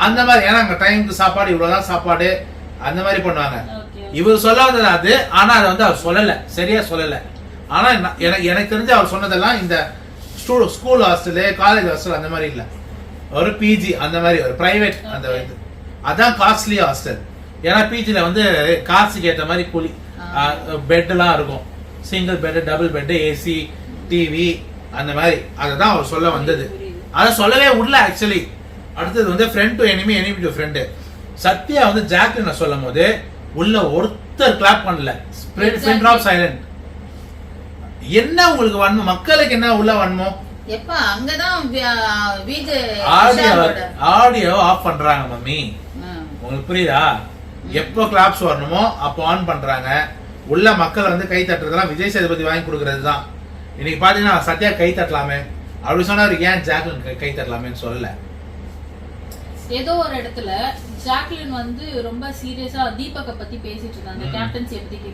அந்த மாதிரி. ஏன்னா அங்க டைமுக்கு சாப்பாடு இவ்வளவுதான் சாப்பாடு அந்த மாதிரி பண்ணுவாங்க. இவர் சொல்ல வந்தது அது, ஆனா அதை வந்து அவர் சொல்லல, சரியா சொல்லல. ஆனா எனக்கு தெரிஞ்சு அவர் சொன்னதெல்லாம் இந்த ஸ்கூல் ஹாஸ்டலு காலேஜ் ஹாஸ்டல் அந்த மாதிரி இல்ல, ஒரு பிஜி அந்த மாதிரி ஒரு பிரைவேட் அந்த இது, அதான் காஸ்ட்லி ஹாஸ்டல். ஏன்னா பிஜில வந்து காசுக்கு ஏற்ற மாதிரி கூலி, பெட் எல்லாம் இருக்கும், single bed, double bed, AC, TV அந்த மாதிரி. அதுதான் அவர் சொல்ல வந்தது, அதை சொல்லவே விடல ஆக்சுவலி. அடுத்தது வந்து friend to enemy, enemy to friend. Sathya வந்து ஜாக்லினை சொல்லும் போது உள்ள ஒருத்தர் கிளாப் பண்ணல, ஃப்ரெண்ட் ஆஃப் சைலண்ட். என்ன உங்களுக்கு வன்மம், மக்களுக்கு என்ன உள்ள வன்மம்? எப்ப அங்கதான் ஆடியோ ஆஃப் பண்றாங்க மம்மி, உங்களுக்கு புரியுதா? எப்போ கிளாப்ஸ் வரணுமோ அப்போ ஆன் பண்றாங்க. உள்ள மக்கள் வந்து கை தட்டுறதுலாம் விஜய் சேதுபதி வாங்கி கொடுக்கறது தான். இன்னைக்கு பாத்தீங்கன்னா சத்யா கை தட்டலாமே அப்படி சொன்னாரு, ஏன் ஜாக்லின் கை தட்டலாமேன்னு சொல்லல. ஏதோ ஒரு இடத்துல ஜாக்லின் வந்து ரொம்ப சீரியஸா தீபகை பத்தி பேசிட்டு இருந்தாங்க, கேப்டன்சி பத்தி.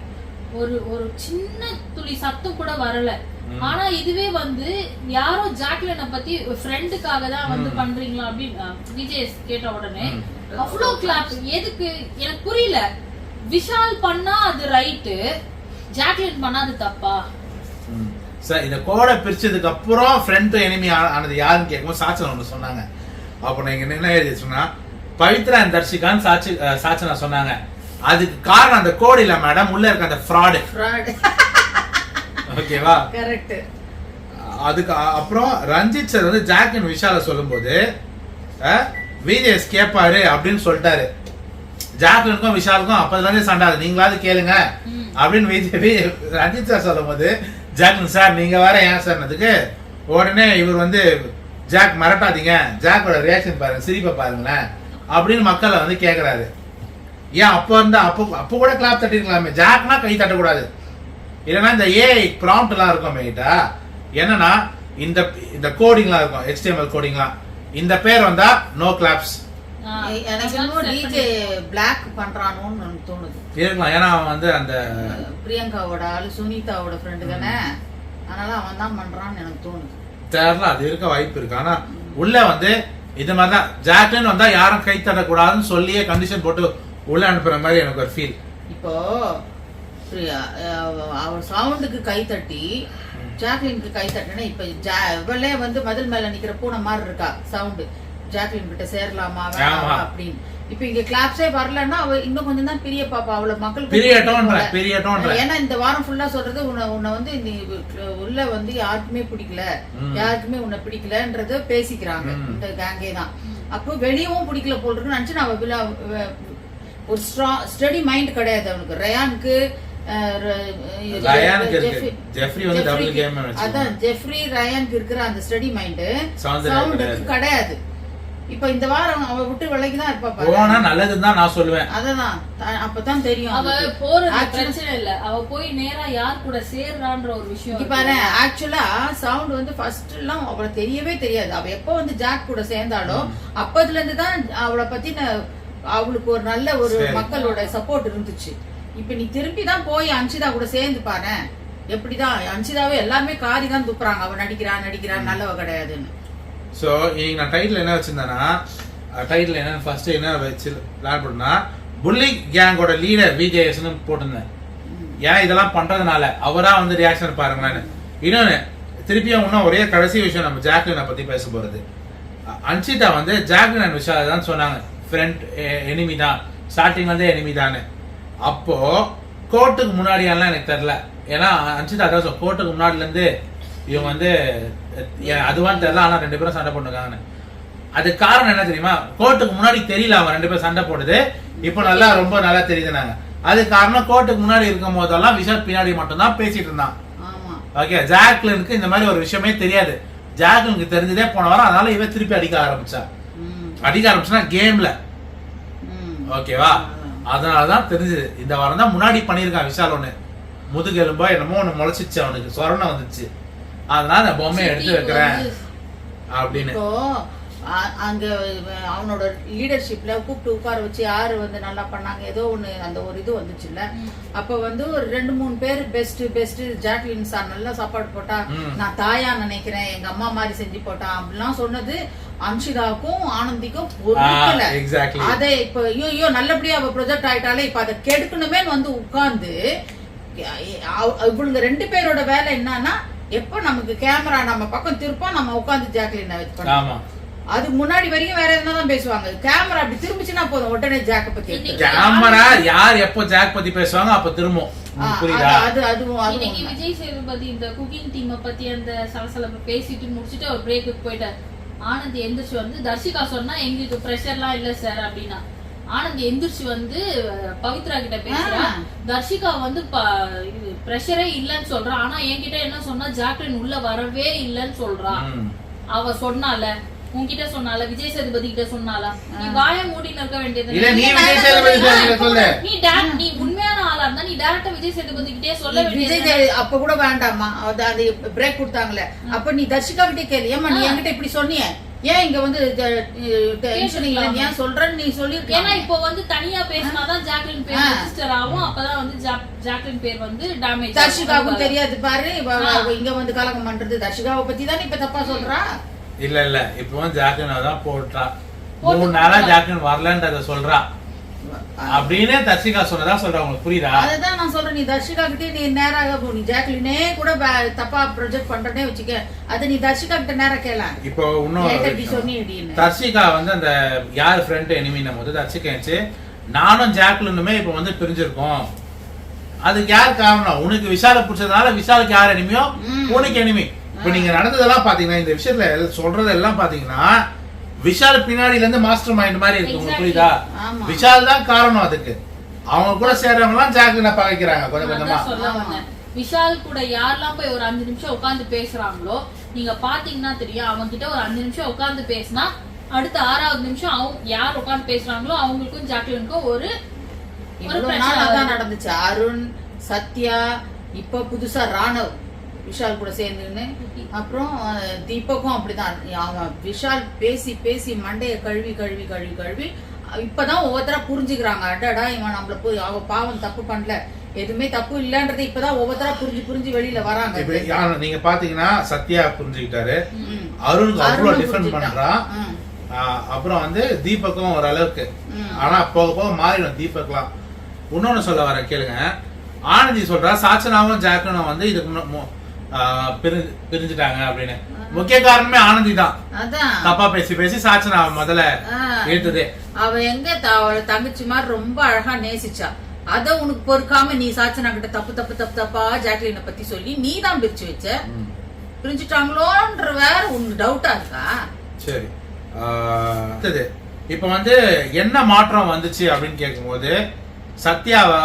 ஒரு சின்ன துளி சத்தம் கூட வரல. ஆனா இதுவே வந்து யாரோ ஜாக்லினை பத்தி ஃப்ரெண்டுக்காக தான் வந்து பண்றீங்களா அப்படின்னு விஜய் கேட்ட உடனே அவ்வளோ கிளாப்ஸ். எதுக்கு எனக்கு புரியல. விஷால் பண்ணா அது ரைட்டு, ஜாக்லின் பண்ணா அது தப்பா? சார் இந்த கோடை பிரிச்சதுக்கு அப்புறம் ஃப்ரெண்ட் டு எனிமி ஆனது யாருன்னு கேட்கும்போது சாச்சனா ஒன்று சொன்னாங்க. அப்போ நீங்க என்ன எழுதி சொன்னா பவித்ரா அண்ட் தர்ஷிகான்னு சாச்சனா சொன்னாங்க. அதுக்கு காரணம் அந்த கோடு இல்ல மேடம், உள்ள இருக்க அந்த ஃப்ராடு. ஓகேவா, கரெக்ட். அதுக்கு அப்புறம் ரஞ்சித் சார் வந்து ஜாக்லின் விஷால சொல்லும்போது விஜேஎஸ் கேட்பாரு அப்படின்னு சொல்லிட்டாரு. ஜாக்லினுக்கும் விஷாலுக்கும் அப்பதான் சண்டை, நீங்களாவது கேளுங்க அப்படின்னு ரஞ்சித் சார் சொல்லும் போது ஜாக்லின் சார் நீங்க வேற ஏன் சார்னதுக்கு உடனே இவர் வந்து ஜாக் மிரட்டாதீங்க, ஜாக்கோட ரியாக்ஷன் பாருங்க, சிரிப்பை பாருங்களேன் அப்படின்னு மக்களை வந்து கேக்குறாரு. ஏன் அப்போ இருந்தா அப்போ கூட கிளாப் தட்டிருக்கலாமே, ஜாக்னா கை தட்டக்கூடாது. இல்லைன்னா இந்த ஏஐ ப்ராம்ப்ட் எல்லாம் இருக்கும் மேட்டா, என்னன்னா இந்த கோடிங்லாம் இருக்கும், HTML கோடிங்லாம், இந்த பேர் வந்தா நோ கிளாப்ஸ். எனக்கு இன்னும் டிஜே பிளாக் பண்றானோன்னு தோணுது. இருக்கலாம், ஏன்னா அவன் வந்து அந்த பிரியங்காவோட ஆளு சுனிதாவோட ஃப்ரெண்டு தானே, அதனால அவன் தான் பண்றான்னு எனக்கு தோணுது. தெரியல, அது இருக்க வாய்ப்பு இருக்கு. ஆனா உள்ள வந்து இது மாதிரிதான் ஜாக்லின் வந்தா யாரும் கை தட்டக்கூடாதுன்னு சொல்லியே கண்டிஷன் போட்டு உள்ள அனுப்புற மாதிரி எனக்கு ஒரு ஃபீல். இப்போ அவர் சவுண்டுக்கு கை தட்டி ஜாக்லினுக்கு கை தட்டினா இப்ப இவளே வந்து மதில் மேல நிக்கிற பூனை மாதிரி இருக்கா, சவுண்டு ஜாக்லின் கிட்ட சேரலாமா வேணாமா அப்படின்னு. இப்ப இங்க கிளாப்ஸே வரலன்னா அவ இன்னும் கொஞ்சம் தான் பிரிய பாப்பா, அவ்வளவு மக்கள். ஏன்னா இந்த வாரம் ஃபுல்லா சொல்றது உன்னை வந்து நீ உள்ள வந்து யாருக்குமே பிடிக்கல, யாருக்குமே உன்னை பிடிக்கலன்றத பேசிக்கிறாங்க இந்த கேங்கே தான். அப்போ வெளியவும் பிடிக்கல போல் இருக்குன்னு நினைச்சு நான் ஒரு ஸ்டடி மைண்ட் கிடையாது அவனுக்கு. ரயானுக்கு அதான் ஜெஃப்ரி ரயானுக்கு இருக்கிற அந்த ஸ்டடி மைண்ட் சவுண்டுக்கு கிடையாது. இப்ப இந்த வாரம் அவ விட்டு விலைக்கு தான் இருப்பா, போனா நல்லதுன்னு தான் நான் சொல்லுவேன். அததான் அப்பதான் தெரியும். அவ போறது பிரச்சனை இல்ல, அவ போய் நேரா யார் கூட சேர்றான்ற ஒரு விஷயம் பாரு. ஆக்சுவலா சவுண்ட் வந்து ஃபர்ஸ்ட் எல்லாம் அவளை தெரியவே தெரியாது. அவ எப்ப வந்து ஜாக் கூட சேர்ந்தாலோ அப்பதுல இருந்து தான் அவளை பத்தின அவளுக்கு ஒரு நல்ல ஒரு மக்களோட சப்போர்ட் இருந்துச்சு. இப்ப நீ திருப்பி தான் போய் அன்சிதா கூட சேர்ந்து பாரு, எப்படிதான் அன்சிதாவே எல்லாமே காரி தான் துப்புறாங்க, அவ நடிக்கிறான் நல்லவ கிடையாதுன்னு. சோ இன்னைக்கு நான் டைட்டில் என்ன வச்சிருந்தேன்னா, டைட்டில் என்ன ஃபர்ஸ்ட் என்ன வச்சு பிளான் பண்ணா புல்லி கேங்கோட லீடர் விஜேஎஸ்னு போட்டிருந்தேன். ஏன் இதெல்லாம் பண்றதுனால அவரா வந்து ரியாக்ஷன் பாருங்களேன்னு. இன்னொன்னு திருப்பியும் இன்னும் ஒரே கடைசி விஷயம், நம்ம ஜாக்லினை பத்தி பேச போறது. அன்சிதா வந்து ஜாக்லின் அண்ட் விஷால் தான் சொன்னாங்க ஃப்ரெண்ட் எனிமி தான், ஸ்டார்டிங் வந்து எனிமி தானு. அப்போ கோர்ட்டுக்கு முன்னாடி எல்லாம் எனக்கு தெரியல, ஏன்னா அன்சிதா அதான் கோர்ட்டுக்கு முன்னாடில இருந்து இவங்க வந்து அதுவான்னு தெரியல, ஆனா 2 பேரும் சண்டை போட்டுருக்காங்கன்னு. அது காரணம் என்ன தெரியுமா, கோர்ட்டுக்கு முன்னாடி தெரியல அவன் 2 பேரும் சண்டை போடுது, இப்போ நல்லா ரொம்ப நல்லா தெரியுதுனாங்க. அது காரணம் கோர்ட்டுக்கு முன்னாடி இருக்கும் போதெல்லாம் விஷால் பின்னாடி மட்டும் தான் பேசிட்டு இருந்தான். ஓகே, ஜாக்லினுக்கு இந்த மாதிரி ஒரு விஷயமே தெரியாது. ஜாக்லினுக்கு தெரிஞ்சதே போன வாரம், அதனால இவ திருப்பி அடிக்க ஆரம்பிச்சா கேம்ல. ஓகேவா, அதனாலதான் தெரிஞ்சது. இந்த வாரம் தான் முன்னாடி பண்ணிருக்கான் விஷால் ஒண்ணு, முதுகெலும்பா என்னமோ ஒண்ணு முளைச்சிச்சு, அவனுக்கு சொரணம் வந்துச்சு, அதனால அந்த பொம்மையை எடுத்து வைக்கிறேன் அப்படின்னு. அங்க அவனோட லீடர்ஷிப்ல கூப்பிட்டு உட்கார வச்சு யாரு வந்து நல்லா பண்ணாங்க ஏதோ ஒண்ணு அந்த ஒரு இது வந்துச்சுல்ல. அப்ப வந்து ஒரு 2-3 பேர் பெஸ்ட் ஜாக்லின் சார் நல்லா சாப்பாடு போட்டா, நான் தாயா நினைக்கிறேன், எங்க அம்மா மாதிரி செஞ்சு போட்டான் அப்படிலாம் சொன்னது அன்ஷிதாவுக்கும் ஆனந்திக்கும் பொறுக்கல. அதை இப்ப ஐயோ நல்லபடியா அவ ப்ரொஜெக்ட் ஆயிட்டாலே இப்ப அதை கெடுக்கணுமே வந்து உட்கார்ந்து இவங்க 2 பேரோட வேலை என்னன்னா, எப்ப நமக்கு கேமரா நம்ம பக்கம் திருப்போம் நம்ம உட்கார்ந்து ஜாக்லின் வச்சு அதுக்கு முன்னாடி வரைக்கும் வேற எதுனா தான் பேசுவாங்க. கேமரா அப்படி திரும்பிச்சுன்னா போதும் உடனே ஜாக்க பத்தி. கேமரா யார் எப்போ ஜாக் பத்தி பேசுவாங்க அப்ப திரும்பும். புரியுதா? இன்னைக்கு விஜய் சேதுபதி இந்த குக்கிங் டீம் பத்தி அந்த சலசலப்பு பேசிட்டு முடிச்சிட்டு ஒரு பிரேக்குக்கு போயிட்டார். ஆனந்த் எந்திரிச்சு வந்து தர்ஷிகா சொன்னா எங்களுக்கு பிரஷர்லாம் இல்ல சார் அப்படின்னா, ஆனந்த் எந்திரிச்சு வந்து பவித்ரா கிட்ட பேசுறா, தர்ஷிகா வந்து பிரஷரே இல்லன்னு சொல்றா, ஆனா என்கிட்ட என்ன சொன்னா ஜாக்லின் உள்ள வரவே இல்லன்னு சொல்றா. அவ சொன்னால உன்கிட்ட சொன்னால, விஜய் சேதுபதி கிட்ட சொன்னால, நீ வாய மூடின்னு இருக்க வேண்டியது. நீ உண்மையான ஆளா இருந்தா நீ டைரக்டா விஜய் சேதுபதி கிட்டே சொல்ல வேண்டியது. அப்ப கூட வேண்டாமா, அது பிரேக் கொடுத்தாங்களே, அப்ப நீ தர்ஷிகா கிட்டே கேளு, ஏமா நீ என்கிட்ட இப்படி சொன்னியே, ஏன் இங்க வந்து ஏன் சொல்றன்னு நீ சொல்லிருக்க. ஏன்னா இப்போ வந்து தனியா பேசினாதான் ஜாக்லின் பேர் ரெஜிஸ்டர் ஆகும், அப்பதான் வந்து ஜாக்லின் பேர் வந்து டேமேஜ். தர்ஷிகாவுக்கும் தெரியாது பாரு, இங்க வந்து கலகம் பண்றது தர்ஷிகாவை பத்தி தானே இப்ப தப்பா சொல்றா. இல்ல இப்ப ஜாக்லின் தான் போட்டா 3 நாளா ஜாக்லின் வரலன்றத சொல்றா அப்படின்னு தர்ஷிகா சொன்னதா சொல்றா. உங்களுக்கு புரியுதா? அதுதான் நான் சொல்றேன், நீ தர்ஷிகா கிட்டே நீ நேராக போ, நீ ஜாக்லினே கூட தப்பா ப்ரொஜெக்ட் பண்றதே வச்சுக்க, அது நீ தர்ஷிகா கிட்ட நேரா கேள. இப்போ இன்னும் தர்ஷிகா வந்து அந்த யார் ஃப்ரெண்ட் எனிமின்னும் போது தர்ஷிகா நானும் ஜாக்லினுமே இப்ப வந்து பிரிஞ்சிருக்கோம், அதுக்கு யார் காரணம்? உனக்கு விஷால பிடிச்சதுனால விஷாலுக்கு யார் எனிமியோ உனக்கு எனிமி. இப்ப நீங்க நடந்ததெல்லாம் பாத்தீங்கன்னா, இந்த விஷயத்துல சொல்றது எல்லாம் பாத்தீங்கன்னா விஷால் பின்னாடில இருந்து மாஸ்டர் மைண்ட் மாதிரி இருக்கு. உங்களுக்கு புரியுதா? விஷால் தான் காரணம் அதுக்கு. அவங்க கூட சேர்றவங்க எல்லாம் ஜாக்லினை பகைக்கிறாங்க கொஞ்சம் கொஞ்சமா. விஷால் கூட யாரெல்லாம் போய் ஒரு 5 நிமிஷம் உட்கார்ந்து பேசுறாங்களோ நீங்க பாத்தீங்கன்னா தெரியும், அவங்க கிட்ட ஒரு 5 நிமிஷம் உட்கார்ந்து பேசினா அடுத்த 6வது நிமிஷம் அவங்க யார் உட்கார்ந்து பேசுறாங்களோ அவங்களுக்கும் ஜாக்லினுக்கும் ஒரு நாள் நடந்துச்சு. அருண், சத்யா, இப்ப புதுசா ராணவ் விஷால் கூட சேர்ந்துன்னு, அப்புறம் தீபக்கும் அப்படிதான். அவன் விஷால் பேசி பேசி மண்டைய கழுவி கழுவி கழுவி கழுவி இப்பதான் ஒவ்வொருத்தரா புரிஞ்சுக்கிறாங்க. அடடா இவன் நம்மள போய் அவ பாவம் தப்பு பண்ணல, எதுவுமே தப்பு இல்லன்றது இப்பதான் ஒவ்வொருத்தரா புரிஞ்சு புரிஞ்சு வெளியில வராங்க. நீங்க பாத்தீங்கன்னா சத்யா புரிஞ்சுக்கிட்டாரு, அருணுக்கு அவ்வளவு டிஃபரெண்ட் பண்றான். அப்புறம் வந்து தீபக்கும் ஒரு அளவுக்கு, ஆனா போக போக மாறிடும் தீபக்லாம். இன்னொன்னு சொல்ல வர கேளுங்க, ஆனந்தி சொல்றா சாச்சனாவும் ஜாக்லினும் வந்து இதுக்கு பிரிஞ்சுட்டாங்க அப்படின்னு. முக்கிய காரணமே ஆனந்தி தான். தப்பா பேசி பேசி சாச்சனா முதல்ல ஏத்துதே. அவ எங்க தங்கச்சி மாதிரி ரொம்ப அழகா நேசிச்சா, அத உனக்கு பொறுக்காம நீ சாச்சனா கிட்ட தப்பு தப்பு தப்பு தப்பா ஜாக்லினை பத்தி சொல்லி நீ தான் பிரிச்சு வச்ச. பிரிஞ்சுட்டாங்களோன்ற வேற உனக்கு டவுட்டா இருக்கா? சரி, இப்ப வந்து என்ன மாற்றம் வந்துச்சு அப்படின்னு கேட்கும் போது சத்யாவை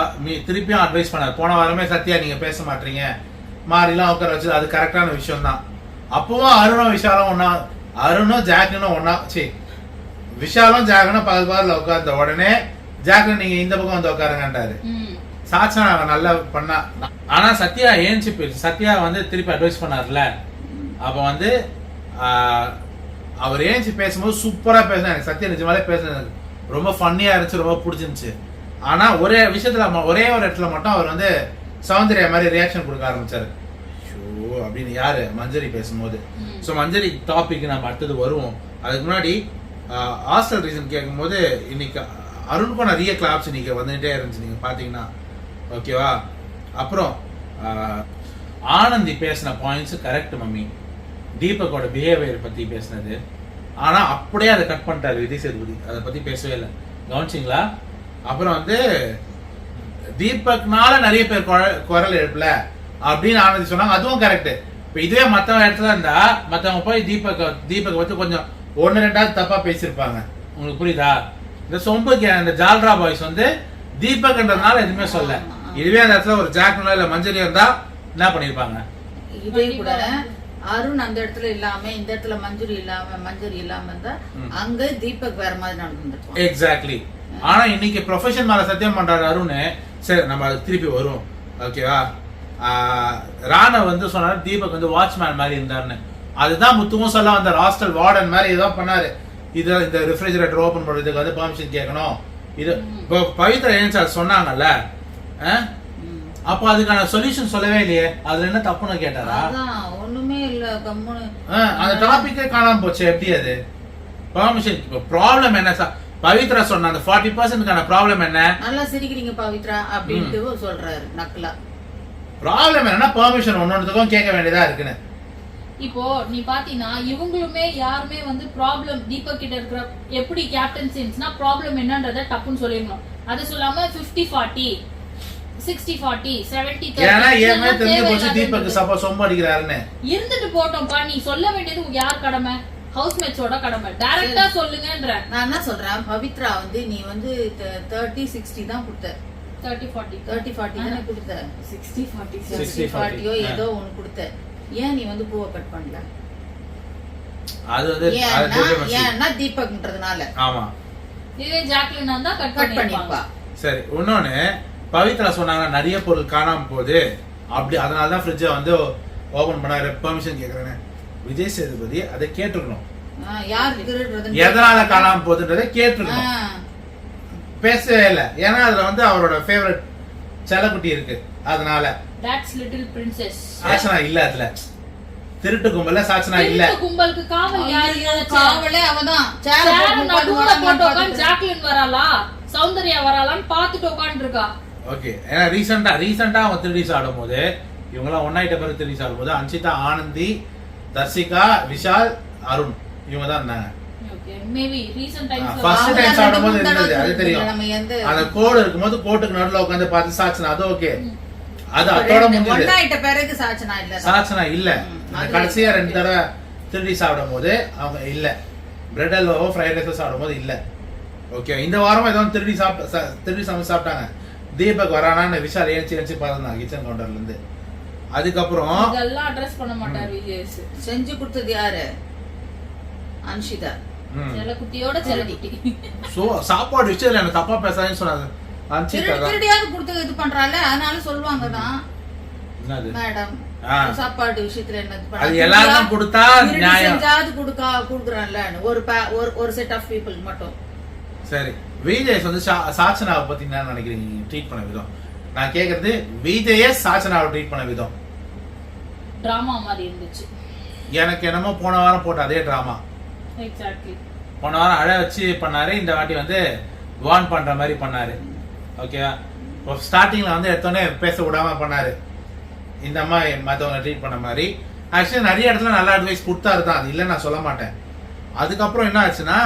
திருப்பியும் அட்வைஸ் பண்ணார். போன வாரமே சத்யா நீங்க பேச மாட்டீங்க மாறிலாம் உட்கார வச்சு, அது கரெக்டான விஷயம் தான். அப்பவும் அருணும் விஷாலும் ஒன்னா, அருணும் ஜாக்லினும் ஒன்னா, விஷாலும் ஜாக்லினும் பக்கத்துல உட்கார்ந்த உடனே ஜாக்லின் நீங்க இந்த பக்கம் வந்து உட்காருங்கன்றாரு. சாச்சனா நல்லா பண்ணா. ஆனா சத்யா ஏஞ்சி போயிடுச்சு. சத்யா வந்து திருப்பி அட்வைஸ் பண்ணார்ல, அப்ப வந்து அவர் ஏஞ்சி பேசும்போது சூப்பரா பேசினா. எனக்கு சத்யா நிஜமாலே பேசுனது ரொம்ப ஃபன்னியா இருந்துச்சு, ரொம்ப பிடிச்சிருந்துச்சு. ஆனா ஒரே விஷயத்துல ஒரே ஒரு இடத்துல மட்டும் அவர் வந்து சௌந்தர்யா மாதிரி ரியாக்ஷன் கொடுக்க ஆரம்பிச்சாரு. ஷோ அப்படின்னு யாரு மஞ்சரி பேசும்போது. ஸோ மஞ்சரி டாபிக் நம்ம அடுத்தது வருவோம். அதுக்கு முன்னாடி ஹாஸ்டல் ரீசன் கேட்கும்போது இன்னைக்கு அருணுக்கும் நிறைய கிளாப்ஸ் இன்னைக்கு வந்துகிட்டே இருந்துச்சு, நீங்க பாத்தீங்கன்னா. ஓகேவா? அப்புறம் ஆனந்தி பேசின பாயிண்ட்ஸ் கரெக்ட் மம்மி. தீபக்கோட பிஹேவியர் பத்தி பேசினது, ஆனா அப்படியே அதை கட் பண்ணிட்டாரு விஜய் சேதுபதி, அதை பத்தி பேசவே இல்லை. கவனிச்சிங்களா? அப்புறம் வந்து தீபக்னால நிறைய பேர் குரல் எழுப்பல அப்படின்னு ஆனந்தி சொன்னாங்க, அதுவும் கரெக்ட். இப்ப இதுவே மத்தவங்க இடத்துல இருந்தா மத்தவங்க போய் தீபக் வச்சு கொஞ்சம் 1-2 தப்பா பேசியிருப்பாங்க. உங்களுக்கு புரியுதா? இந்த சொம்புக்கு அந்த ஜால்ரா பாய்ஸ் வந்து தீபக்ன்றதுனால எதுவுமே சொல்ல. இதுவே அந்த இடத்துல ஒரு ஜாக்னோ இல்ல மஞ்சரி இருந்தா என்ன பண்ணிருப்பாங்க? இதே கூட அருண் அந்த இடத்துல இல்லாம இந்த இடத்துல மஞ்சரி இல்லாம இருந்தா அங்க தீபக் வேற மாதிரி நடந்துருக்கும். எக்ஸாக்ட்லி. ஆனா இன்னைக்கு ப்ரொஃபஷன் மேல சத்தியம் பண்றாரு அருண். சரி நம்ம அது திருப்பி வரும். ஓகேவா? ராணா வந்து சொன்னாரு தீபக் வந்து வாட்ச்மேன் மாதிரி இருந்தாருன்னு. அதுதான் முத்துவும் சொல்ல வந்த ஹாஸ்டல் வார்டன் மாதிரி ஏதோ பண்ணாரு. இது இந்த ரெஃப்ரிஜரேட்டர் ஓபன் பண்றதுக்கு வந்து பெர்மிஷன் கேட்கணும். இது பவித்ரா ஏன் சார் சொன்னாங்கல்ல, அப்ப அதுக்கான சொல்யூஷன் சொல்லவே இல்லையே. அதுல என்ன தப்புன்னு கேட்டாரா? ஒண்ணுமே இல்ல, கம்முனு அந்த டாபிக்கே காணாம போச்சு. எப்படி அது பெர்மிஷன்? இப்ப ப்ராப்ளம் என்ன சார்? பவித்ரா சொன்ன அந்த 40%க்கான ப்ராப்ளம் என்ன? நல்லா சிரிக்கிறீங்க பவித்ரா அப்படின்ட்டு சொல்றாரு நக்கலா. ப்ராப்ளம் என்னன்னா பெர்மிஷன் ஒன்னொன்னுக்கும் கேட்க வேண்டியதா இருக்குன்னு. இப்போ நீ பாத்தீங்கன்னா இவங்களுமே யாருமே வந்து ப்ராப்ளம் தீபக் கிட்ட இருக்கிற எப்படி கேப்டன்சின்னா ப்ராப்ளம் என்னன்றத டப்புன்னு சொல்லிடணும். அது சொல்லாம 50-40 60-40 70-30 ஏன்னா ஏமே தெரிஞ்சு போச்சு தீபக் சப்போஸ் சொம்ப அடிக்கிறாருன்னு. இருந்துட்டு போட்டோம்ப்பா. நீ சொல்ல வேண்டியது யார் கடமை? ஹவுஸ்மேட்ஸோட கடமை. டைரக்டா சொல்லுங்கன்ற. நான் என்ன சொல்றேன், பவித்ரா வந்து நீ வந்து 30-60 தான் கொடுத்த. 30-40 தானே கொடுத்த. 60-40 ஏதோ ஒன்னு கொடுத்த. ஏன் நீ வந்து பூவை கட் பண்ணல? அது வந்து ஏன்னா தீபக்ன்றதுனால. ஆமா, இதே ஜாக்லினா தான் கட் பண்ணிப்பா. சரி. இன்னொன்னு பவித்ரா சொன்னாங்க நிறைய பொருள் காணாம போகுது அப்படி, அதனால தான் ஃப்ரிட்ஜை வந்து ஓபன் பண்ணாரு பெர்மிஷன் கேக்குறேன்னு. விஜய் சேதுபதி அதை கேட்டுக்கணும். எதனால காணாம போகுதுன்றதை கேட்டுக்கணும். பேசவே இல்லை. ஏன்னா அதுல வந்து அவரோட ஃபேவரட் செல்லக்குட்டி இருக்கு. அதனால That's little princess. சாச்சனா இல்ல. அதுல திருட்டு கும்பல்ல சாச்சனா இல்ல. திருட்டு கும்பலுக்கு காவல் யாரு? காவலே அவதான். சேர் நடுவுல போட்டு உட்கார்ந்து ஜாக்லின் வராளா சௌந்தர்யா வராளான்னு பாத்துட்டு உட்கார்ந்து இருக்கா. ஓகே. ஏன்னா ரீசெண்டா அவங்க திருடி சாடும் போது இவங்கெல்லாம் ஒன்னாயிட்ட பேர் திருடி சாடும் போது அன்சிதா, ஆனந்தி, தர்சிகா, விஷால், அருண் இவங்க தான் இருந்தாங்க. மேபி ரீசன்ட் டைம்ஸ்ல ஃபர்ஸ்ட் டைம் சாடும்போது இருந்தது. அது தெரியும். அந்த கோடு இருக்கும்போது கோட்டுக்கு நடுவுல உட்கார்ந்து பார்த்து சாச்சனா அது ஓகே. அது அதோட முடிஞ்சது. ஒன்னாயிட்ட பேருக்கு சாச்சனா இல்ல. கடைசியா 2 தடவை திருடி சாப்பிடும் போது அவங்க இல்ல. பிரெட் அல்வாவோ ஃப்ரைட் ரைஸோ சாப்பிடும் போது இல்ல. ஓகே. இந்த வாரம் ஏதோ திருடி சமைச்சு சாப்பிட்டாங்க. தீபக் வரானான்னு விஷால் ஏஞ்சி பார்த்தாங்க கிச்சன் கவுண்டர்ல இருந்து. அதுக்கப்புறம் இதெல்லாம் அட்ரஸ் பண்ண மாட்டார் விஜய். செஞ்சு கொடுத்தது யாரு? அன்ஷிதா. செல்லக்குட்டியோட செல்லக்குட்டி. சோ சாப்பாடு விஷயத்துல எனக்கு தப்பா பேசாதேன்னு சொன்னாங்க. திருடியாவது கொடுத்து இது பண்றால, அதனால சொல்லுவாங்க தான் மேடம் சாப்பாடு விஷயத்துல என்ன அது எல்லாரும் கொடுத்தா நியாயம். செஞ்சாது குடுக்குறான்ல ஒரு செட் ஆஃப் பீப்புள் மட்டும். சரி. விஜய் வந்து சாச்சனாவை பத்தி என்ன நினைக்கிறீங்க? ட்ரீட் பண்ண விதம் நான் கேக்குறது. விஜயே சாச்சனாவை ட்ரீட் பண்ண விதம் டிராமா மாதிரி இருந்துச்சு. எனக்கு என்னமோ போன வாரம் போட்ட அதே டிராமா. எக்ஸாக்ட்லி. போன வாரம் அழ வச்சு பண்ணாரு. இந்த வாட்டி வந்து வார்ன் பண்ற மாதிரி பண்ணாரு. ஓகேவா? ஸ்டார்டிங்ல வந்து எடுத்தோடனே பேச விடாம பண்ணாரு. இந்த அம்மா மற்றவங்க ட்ரீட் பண்ண மாதிரி. ஆக்சுவலி நிறைய இடத்துல நல்ல அட்வைஸ் கொடுத்தாரு தான், அது இல்லை நான் சொல்ல மாட்டேன். அதுக்கப்புறம் என்ன ஆச்சுன்னா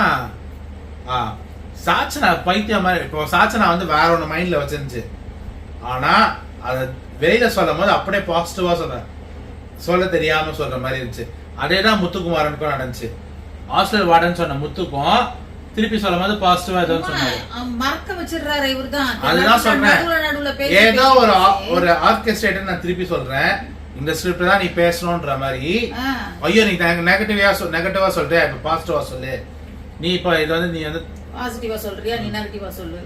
சாச்சனா பைத்தியம் மாதிரி. இப்போ சாச்சனா வந்து வேற ஒன்று மைண்ட்ல வச்சிருந்துச்சு. ஆனா அதை வெளியில சொல்லும் போது அப்படியே பாசிட்டிவா சொல்ல தெரியாம சொல்ற மாதிரி இருந்துச்சு. அதேதான் முத்துக்குமாரனுக்கும் நடந்துச்சு. ஹாஸ்டல் வார்டன் சொன்ன முத்துக்கும் திருப்பி சொல்லும் போது பாசிட்டிவா ஏதோ சொன்னாரு. மறக்க வச்சிடுறாரு இவர்தான். அதுதான் சொல்றேன். ஏதோ ஒரு ஆர்கெஸ்ட்ரேட்டர் நான் திருப்பி சொல்றேன். இந்த ஸ்கிரிப்ட் தான் நீ பேசணும்ன்ற மாதிரி. ஐயோ நீ நெகட்டிவா சொல்ற, இப்ப பாசிட்டிவா சொல்லு. நீ இப்ப இது வந்து நீ வந்து பாசிட்டிவா சொல்றியா, நீ நெகட்டிவா சொல்லு.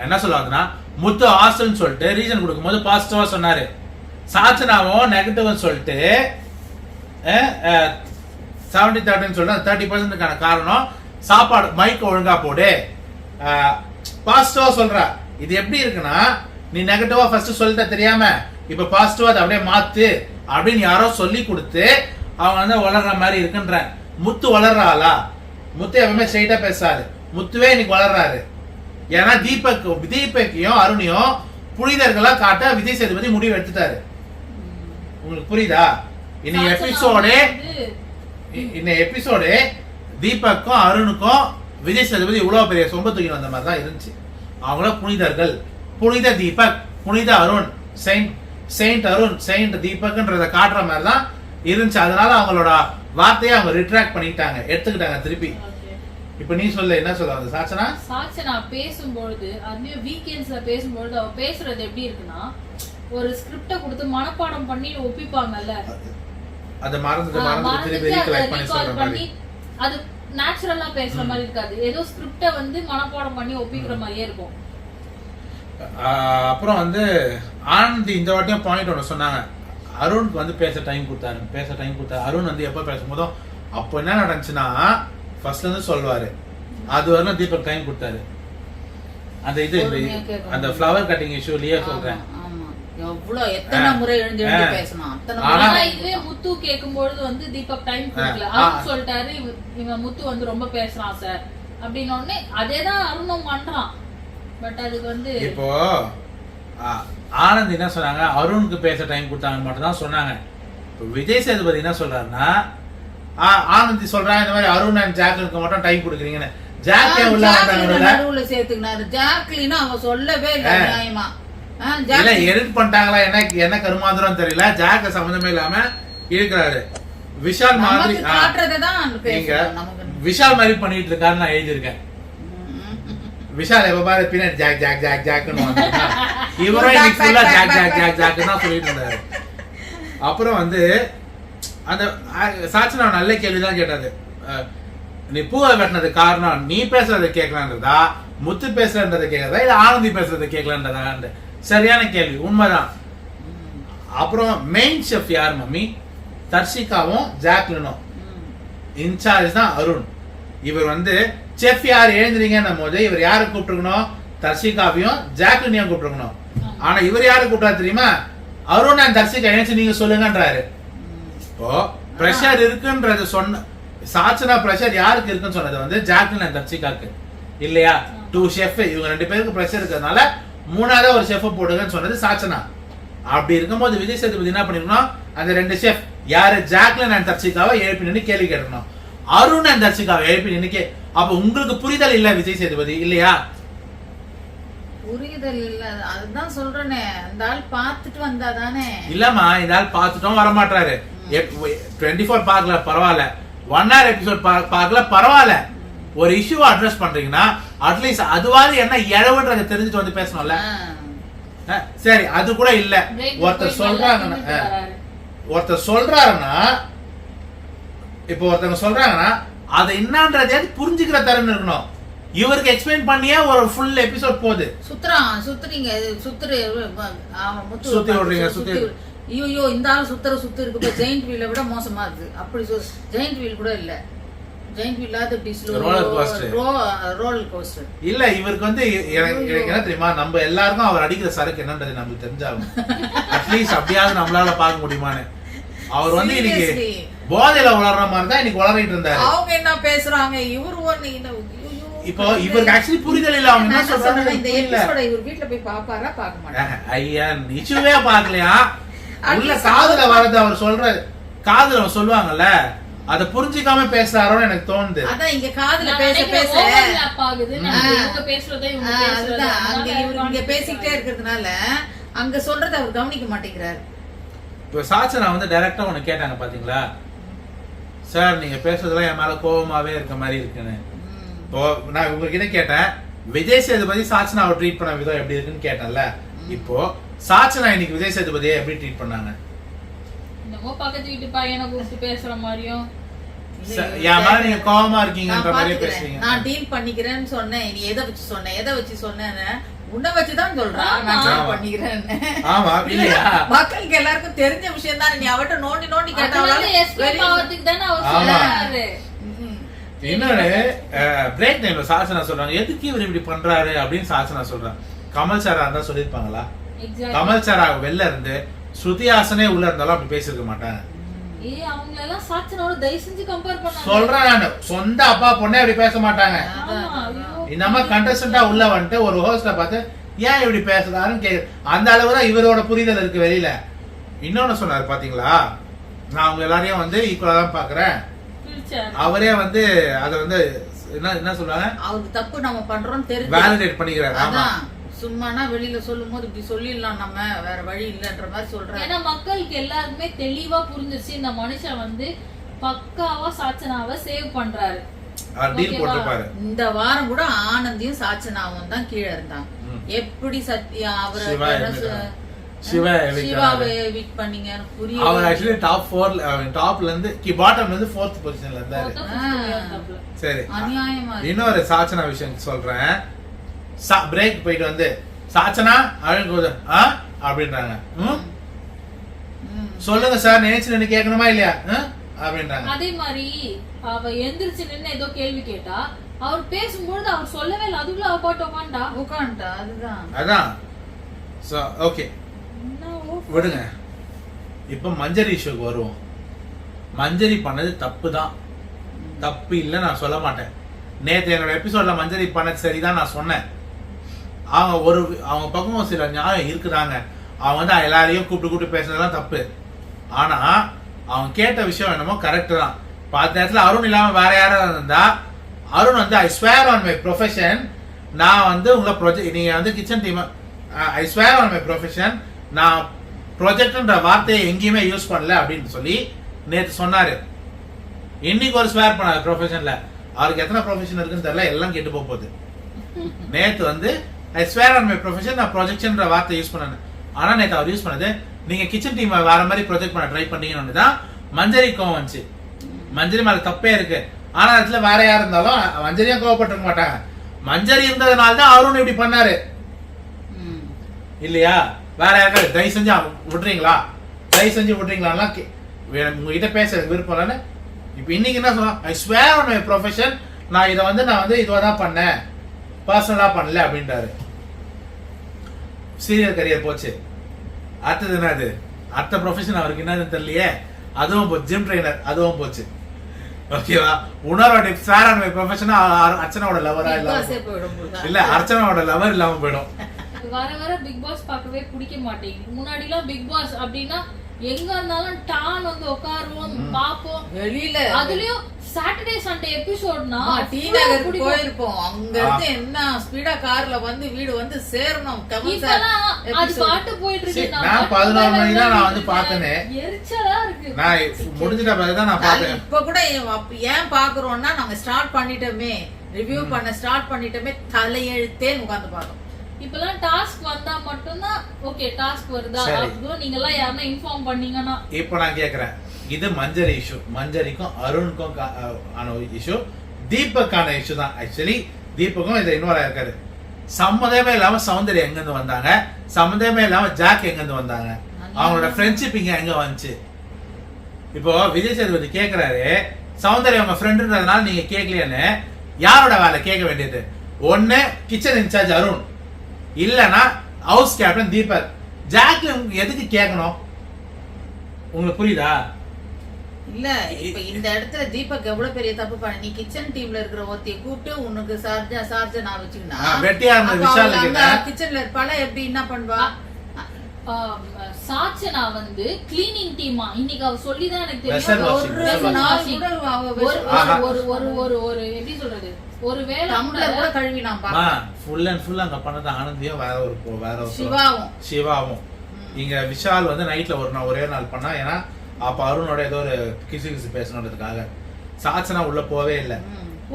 என்ன சொல்லுவாங்கன்னா முத்து ஹாஸ்டல்னு சொல்லிட்டு ரீசன் கொடுக்கும்போது பாசிட்டிவா சொன்னாரு. சாச்சனாவும் நெகட்டிவ் சொல்லிட்டு 70-30 சொல்லிட்டு 30%க்கான காரணம் சாப்பாடு மைக் ஒழுங்கா போடு. பாசிட்டிவா சொல்ற. இது எப்படி இருக்குன்னா நீ நெகட்டிவா ஃபர்ஸ்ட் சொல்லிட்ட தெரியாம இப்ப பாசிட்டிவா அதை அப்படியே மாத்து அப்படின்னு யாரோ சொல்லி கொடுத்து அவங்க வந்து வளர்ற மாதிரி இருக்குன்ற. முத்து வளர்றாளா? முத்து எப்பவுமே ஸ்ட்ரைட்டா பேசாது. முத்துவே இன்னைக்கு வளர்றாரு. ஏன்னா தீபக்கையும் அருணையும் புனிதர்களா காட்ட விஜய் சேதுபதி முடிவு எடுத்துட்டாரு. உங்களுக்கு புரியுதா? இன்ன எபிசோடு தீபக்கும் அருணுக்கும் விஜய் சேதுபதி இவ்வளவு பெரிய சொம்ப தூக்கி வந்த மாதிரி தான் இருந்துச்சு. அவங்கள புனிதர்கள், புனித தீபக், புனித அருண், செயின்ட் அருண், செயின்ட் தீபக்ன்றத காட்டுற மாதிரி தான் இருந்துச்சு. அதனால அவங்களோட வார்த்தையை அவங்க ரிட்ராக்ட் பண்ணிட்டாங்க, எடுத்துக்கிட்டாங்க திருப்பி. இப்ப நீ சொல்ல என்ன சொல்ல சாச்சனா பேசும்பொழுது, அதுலயும் வீக்கெண்ட்ஸ்ல பேசும்பொழுது அவ பேசுறது எப்படி இருக்குன்னா ஒரு ஸ்கிரிப்ட கொடுத்து மனப்பாடம் பண்ணி ஒப்பிப்பாங்கல்ல, அத மறந்து திருப்பி ரீகலெக்ட் பண்ணி சொல்ற மாதிரி அது நேச்சுரலா பேசுற மாதிரி இருக்காது. ஏதோ ஸ்கிரிப்ட வந்து மனப்பாடம் பண்ணி ஒப்பிக்கிற மாதிரியே இருக்கும். அப்புறம் வந்து ஆனந்த் இந்த வாட்டியும் பாயிண்ட் ஒன்று சொன்னாங்க, அருணுக்கு வந்து பேச டைம் கொடுத்தாரு. அருண் வந்து எப்போ பேசும்போதும் அப்போ என்ன நடந்துச்சுன்னா ஃபர்ஸ்ட்ல இருந்து சொல்லுவாரு, அது வரலாம் தீபக் டைம் கொடுத்தாரு. அந்த இது அந்த ஃப்ளவர் கட்டிங் இஷ்யூலயே சொல்றேன், எவ்வளவு எத்தனை முறை எழுந்து பேசணும். ஆனா இதுவே முத்து கேக்கும்போது வந்து தீபக் டைம் கொடுக்கல. அவர் சொல்லிட்டாரு இவன் முத்து வந்து ரொம்ப பேசுறான் சார் அப்படின்னு உடனே அதேதான் அருணும் பண்றான். பட் அதுக்கு வந்து இப்போ ஆனந்த் என்ன சொன்னாங்க, அருணுக்கு பேச டைம் கொடுத்தாங்க மட்டும் தான் சொன்னாங்க. இப்போ விஜய் சேதுபதி என்ன சொல்றாருன்னா, ஆனந்த் சொல்றாங்க இந்த மாதிரி அருண் அண்ட் ஜாக்லினுக்கு மட்டும் டைம் கொடுக்குறீங்கன்னு. ஜாக்லின் உள்ள நடுவுல சேர்த்துக்கினாரு. ஜாக்லின் அவ சொல்லவே இல்லை நியாயமா. இல்ல எடிட் பண்ணிட்டாங்களா என்ன கருமாந்திரம் தெரியல, ஜாக்க சம்பந்தமே இல்லாம இருக்கிறாரு. விஷால் மாதிரி விஷால் மாதிரி பண்ணிட்டு இருக்காரு. நான் எழுதியிருக்கேன் விஷால் எப்ப பாரு பின்னாடி ஜாக் ஜாக் ஜாக் ஜாக்னு இவரும் இன்னைக்கு ஃபுல்லா ஜாக் ஜாக் ஜாக் ஜாக் தான் சொல்லிட்டு இருந்தாரு. அப்புறம் வந்து அந்த சாட்சி நான் நல்ல கேள்விதான் கேட்டாரு, நீ பூவை வெட்டினது காரணம் நீ பேசுறதை கேட்கலான்றதா, முத்து பேசுறதை கேட்கறதா, இல்ல ஆனந்தி பேசுறதை கேட்கலான்றதா? சரியான கேள்வி, உண்மைதான். அப்புறம் மெயின் ஷெஃப் யார் மம்மி? தர்ஷிகாவும் ஜாக்லினும். இன்சார்ஜ் தான் அருண். இவர் வந்து செஃப் யார் எழுந்துறீங்கன்னும் போது இவர் யாரை கூப்பிட்டுருக்கணும்? தர்ஷிகாவையும் ஜாக்லினையும் கூப்பிட்டுருக்கணும். ஆனா இவர் யாரை கூப்பிட்டா தெரியுமா? அருண் அண்ட் தர்ஷிகா எழுந்து நீங்க சொல்லுங்கன்றாரு. இப்போ பிரஷர் இருக்குன்றது சொன்ன சாச்சனா பிரஷர் யாருக்கு இருக்குன்னு சொன்னது வந்து ஜாக்லின் அண்ட் தர்ஷிகாக்கு இல்லையா? 2 ஷெஃப் இவங்க 2 பேருக்கு பிரஷர் இருக்கிறதுனால 3ஆவது ஒரு ஷெஃப் போடுங்கன்னு சொன்னது சாச்சனா. அப்படி இருக்கும்போது விஜய் சேதுபதி என்ன பண்ணிருக்கணும், அந்த 2 ஷெஃப் யாரு ஜாக்லின் அண்ட் தர்ஷிகாவை எழுப்பி நின்று கேள்வி கேட்கணும். அருண் அண்ட் தர்ஷிகாவை எழுப்பி நின்று அப்ப உங்களுக்கு புரிதல் இல்ல விஜய் சேதுபதி இல்லையா? புரிதல் இல்ல, அதுதான் சொல்றேனே. அந்த ஆள் பாத்துட்டு வந்தா தானே. இல்லம்மா, இந்த ஆள் பாத்துட்டும் வரமாட்டாரு. 24 பார்க்கல பரவாயில்ல, 1 hour எபிசோட் பார்க்கல பரவாயில்ல. ஒரு இஷ்யூ அட்ரஸ் பண்றீங்கன்னா அட்லீஸ்ட் அதுவாது என்ன இழவுன்றத தெரிஞ்சுட்டு வந்து பேசணும்ல. சரி, அது கூட இல்ல. ஒருத்தர் சொல்றாருன்னா இப்போ ஒருத்தவங்க சொல்றாங்கன்னா அதை என்னன்றதே புரிஞ்சுக்கிற தரன்னு இருக்கணும். இவருக்கு எக்ஸ்பிளைன் பண்ணியே ஒரு ஃபுல் எபிசோட் போகுது. சுத்துறீங்க ஐயோ இந்த ஆள் சுத்து இருக்கு. ஜெயிண்ட் வீல விட மோசமா இருக்கு. அப்படி ஜெயிண்ட் வீல் கூட இல்ல, ஜெயிண்ட் வீல் ரோலர் கோஸ்டர் இல்ல. இவருக்கு வந்து எனக்கு என்ன தெரியுமா, நம்ம எல்லாருக்கும் அவர் அடிக்கிற சரக்கு என்னன்றது நமக்கு தெரிஞ்சாலும் அட்லீஸ்ட் அப்படியாவது நம்மளால பார்க்க முடியுமான்னு. அவர் வந்து இன்னைக்கு போதையில வளர்ற மாதிரி தான் இன்னைக்கு வளரிட்டு இருந்தாரு. அவங்க என்ன பேசுறாங்க, இவரு ஒண்ணு இப்போ இவருக்கு ஆக்சுவலி புரிதல் இல்ல. அவங்க என்ன சொல்றாங்க, இந்த எபிசோட இவர் வீட்ல போய் பாப்பாரா பார்க்க மாட்டாங்க. ஐயா நிச்சயமே பார்க்கலையா? உள்ள காதுல வரது அவர் சொல்ற காதுல அவர் சொல்லுவாங்கல்ல, அத புரிஞ்சிக்காம பேசுறாரோன்னு எனக்கு தோணுது. அதான் இங்க காதுல பேச இவங்க பேசுறதே இங்க பேசிக்கிட்டே இருக்கிறதுனால அங்க சொல்றத அவர் கவனிக்க மாட்டேங்கிறாரு. இப்போ சாச்சனா வந்து டைரக்டா ஒண்ணு கேட்டாங்க பாத்தீங்களா, சார் நீங்க பேசுறதுலாம் என் மேல கோபமாவே இருக்க மாதிரி இருக்குன்னு. இப்போ நான் உங்ககிட்ட கேட்டேன், விஜய் சேதுபதி சாச்சனாவை ட்ரீட் பண்ண விதம் எப்படி இருக்குன்னு கேட்டேன்ல. இப்போ சாச்சனா இன்னைக்கு விஜய் சேதுபதியை எப்படி ட்ரீட் பண்ணாங்க? என்னமோ பக்கத்து வீட்டு பையனை கூப்பிட்டு பேசுற மாதிரியும், என் மேல நீங்க கோபமா இருக்கீங்கன்ற மாதிரி பேசுறீங்க. நான் டீல் பண்ணிக்கிறேன்னு சொன்னேன். நீ எதை வச்சு சொன்னேன்னு உன்னை வச்சுதான் சொல்றான். நான் டீல் பண்ணிக்கிறேன்னு. ஆமா இல்லையா? மக்களுக்கு எல்லாருக்கும் தெரிஞ்ச விஷயம் தான். நீ அவட்ட நோண்டி கேட்டாலும் இன்னொன்னு பிரேக் டைம்ல சாசனா சொல்றாங்க, எதுக்கு இவர் இப்படி பண்றாரு அப்படின்னு சாசனா சொல்றாங்க. கமல் சாரா இருந்தா சொல்லிருப்பாங்களா? கமல் சாரா வெளில இருந்து ஸ்ருதிஹாசனே உள்ள இருந்தாலும் அப்படி பேசிருக்க மாட்டாங்க. சொல்றேன், சொந்த அப்பா பொண்ணே அப்படி பேச மாட்டாங்க. இந்த மாதிரி கண்டஸ்டன்டா உள்ள வந்துட்டு ஒரு ஹோஸ்ட பார்த்து ஏன் இப்படி பேசுறாருன்னு கேக்கு. அந்த அளவுதான் இவரோட புரிதல் இருக்கு வெளியில. இன்னொன்னு சொன்னாரு பாத்தீங்களா, நான் அவங்க எல்லாரையும் வந்து ஈக்குவலா தான் பாக்குறேன். அவரே வந்து அத வந்து என்ன சொல்றாங்க, அவருக்கு தப்பு நம்ம பண்றோம் தெரிஞ்சு வேலிடேட் பண்ணிக்கிறாரு. ஆமா, சும்மானா வெளியில சொல்லும் போது இப்படி சொல்லிடலாம், நம்ம வேற வழி இல்லன்ற மாதிரி சொல்றாங்க. ஏன்னா மக்களுக்கு எல்லாருக்குமே தெளிவா புரிஞ்சிருச்சு, இந்த மனுஷன் வந்து பக்காவா சாச்சனாவை சேவ் பண்றாரு. டீல் போட்டுப்பாரு. இந்த வாரம் கூட ஆனந்தியும் சாச்சனாவும் தான் கீழே இருந்தாங்க. எப்படி சத்யா அவரை சிவாவை எவிக்ட் பண்ணீங்க புரியல. அவர் ஆக்சுவலி டாப்ல இருந்து பாட்டம்ல இருந்து 4th பொசிஷன்ல இருந்தாரு. சரி, அநியாயமா இன்னொரு சாச்சனா விஷயம் சொல்றேன். பிரேக் போயிட்டு வந்து சாச்சனா அழுகுது அப்படின்றாங்க. சொல்லுங்க சார், நினைச்சு கேட்கணுமா இல்லையா அப்படின்றாங்க. அதே மாதிரி அவ எந்திரிச்சு நின்னு ஏதோ கேள்வி கேட்டா அவர் பேசும்போது அவர் சொல்லவே இல்லை, அதுக்குள்ள அவ பாட்டு உட்காந்துட்டா. அதான் ஓகே விடுங்க. இப்ப மஞ்சரி இஷ்யூக்கு வருவோம். மஞ்சரி பண்ணது தப்பு தான், தப்பு இல்லை நான் சொல்ல மாட்டேன். நேற்று என்னோட எபிசோட்ல மஞ்சரி பண்ணது சரிதான் நான் சொன்னேன். அவங்க பக்கம் சில நியாயம் இருக்குதாங்க. அவங்க வந்து எல்லாரையும் கூப்பிட்டு பேசுறதுலாம் தப்பு. ஆனா அவங்க கேட்ட விஷயம் என்னமோ கரெக்ட் தான். பார்த்த நேரத்துல அருண் இல்லாம வேற யாராவது இருந்தா, அருண் வந்து I swear on my profession, நான் வந்து உங்களை நீங்க வந்து kitchen team, I swear on my profession, நான் ப்ரொஜெக்ட்ன்ற வார்த்தையை எங்கேயுமே யூஸ் பண்ணல அப்படின்னு சொல்லி நேற்று சொன்னாரு. இன்னைக்கு ஒரு ஸ்வேர் பண்ணாரு ப்ரொஃபஷன்ல. அவருக்கு எத்தனை ப்ரொஃபஷன் இருக்குன்னு தெரியல, எல்லாம் கெட்டு போகுது. நேற்று வந்து I swear on my profession, நான் ப்ரொஜெக்ஷன்ற வார்த்தை யூஸ் பண்ணேன். ஆனா நேற்று அவர் யூஸ் பண்ணது நீங்க கிச்சன் டீம் வேற மாதிரி ப்ரொஜெக்ட் பண்ண ட்ரை பண்ணீங்கன்னு தான் மஞ்சரி கோவம் வந்துச்சு. மஞ்சரி மேல தப்பே இருக்கு. ஆனா இடத்துல வேற யார் இருந்தாலும் மஞ்சரியும் கோவப்பட்டிருக்க மாட்டாங்க. மஞ்சரி இருந்ததுனால தான் அருண் இப்படி பண்ணாரு இல்லையா? வேற யாருக்காரு தயவு செஞ்சு விடுறீங்களா, தயவு செஞ்சு விடுறீங்களா, உங்ககிட்ட பேச விருப்பம் இல்லைன்னு. இப்ப இன்னைக்கு என்ன சொல்லுவாங்க, I swear on my profession, நான் இதை வந்து இதுவாதான் பண்ணேன், பர்சனலா பண்ணல அப்படின்றாரு. சீரியல் கரியர் போச்சு. அடுத்தது என்னது, அடுத்த ப்ரொஃபஷன் அவருக்கு என்னதுன்னு தெரியலையே, அதுவும் போச்சு. ஜிம் ட்ரைனர், அதுவும் போச்சு. ஓகேவா? உணர்வோட ஸ்வேர் ஆன் மை ப்ரொஃபஷன் அர்ச்சனாவோட லவரா இல்ல அர்ச்சனாவோட லவர் இல்லாம போயிடும். வர பிக் பாஸ் பார்க்கவே பிடிக்க மாட்டேங்குது. முன்னாடி எல்லாம் பிக் பாஸ் அப்படின்னா எங்க இருந்தாலும் டான் வந்து உட்காருவோம் பாப்போம் வெளியில. அதுலயும் சாட்டர்டே சண்டே எபிசோட்னா டி நகர் போயிருப்போம். அங்க இருந்து என்ன ஸ்பீடா கார்ல வந்து வீடு வந்து சேரணும். அது பாட்டு போயிட்டு இருக்கு. நான் 11 மணிக்கு தான் நான் வந்து பார்த்தேனே, எரிச்சலா இருக்கு. நான் முடிஞ்சிட்ட பிறகு தான் நான் பார்த்தேன். இப்ப கூட ஏன் பாக்குறோம்னா நாங்க ஸ்டார்ட் பண்ணிட்டோமே, ரிவ்யூ பண்ண ஸ்டார்ட் பண்ணிட்டோமே, தலையெழுத்தே உட்கார்ந்து பார்த்தோம். இப்பெல்லாம் டாஸ்க் வந்தா மட்டும்தான் ஓகே, டாஸ்க் வருதா அப்போ நீங்க எல்லாம் யாரனா இன்ஃபார்ம் பண்ணீங்கன்னா. இப்போ நான் கேக்குறேன், இது மஞ்சரி இஷ்யூ, மஞ்சரிக்கும் அருணுக்கும் ஆன இஷ்யூ, தீபக்கான இஷ்யூ தான். ஆக்சுவலி தீபக்கும் இதை இன்வால்வ் ஆயிருக்காரு. சம்மந்தமே இல்லாம சௌந்தர்யா எங்க இருந்து வந்தாங்க, சம்மந்தமே இல்லாம ஜாக் எங்க இருந்து வந்தாங்க, அவங்களோட ஃப்ரெண்ட்ஷிப் இங்க எங்க வந்துச்சு? இப்போ விஜய் சேதுபதி கேக்குறாரு, சௌந்தர்யா உங்க ஃப்ரெண்டுன்றதுனால நீங்க கேட்கலையான்னு. யாரோட வேலை கேட்க வேண்டியது? ஒண்ணு கிச்சன் இன்சார்ஜ் அருண், இல்லனா ஹவுஸ் கேப்டன் தீபக். ஜாக்லின் எதுக்கு கேட்கணும்? உங்களுக்கு புரியுதா? இல்ல இப்ப இந்த இடத்துல தீபக் எவ்வளவு பெரிய தப்பு பண்ண. நீ கிச்சன் டீம்ல இருக்கிற ஒருத்தைய கூப்பிட்டு உனக்கு சார்ஜா நான் வச்சுக்கினா வெட்டியா இருந்த விஷால் கிச்சன்ல இருப்பாள, எப்படி என்ன பண்ணுவா? சாச்சனா வந்து கிளீனிங் டீமா இன்னைக்கு அவ சொல்லிதான் எனக்கு தெரியும். ஒரு எப்படி சொல்றது, ஒரு வேளை கூட கழுவி நான் பாப்பேன். ஃபுல் அண்ட் ஃபுல் அங்க பண்ணது ஆனந்தியும் வேற ஒரு சிவாவும். இங்க விஷால் வந்து நைட்ல ஒரே நாள் பண்ணா. ஏன்னா அப்ப அருணோட ஏதோ ஒரு கிசு பேசணுன்றதுக்காக. சாச்சனா உள்ள போவே இல்லை,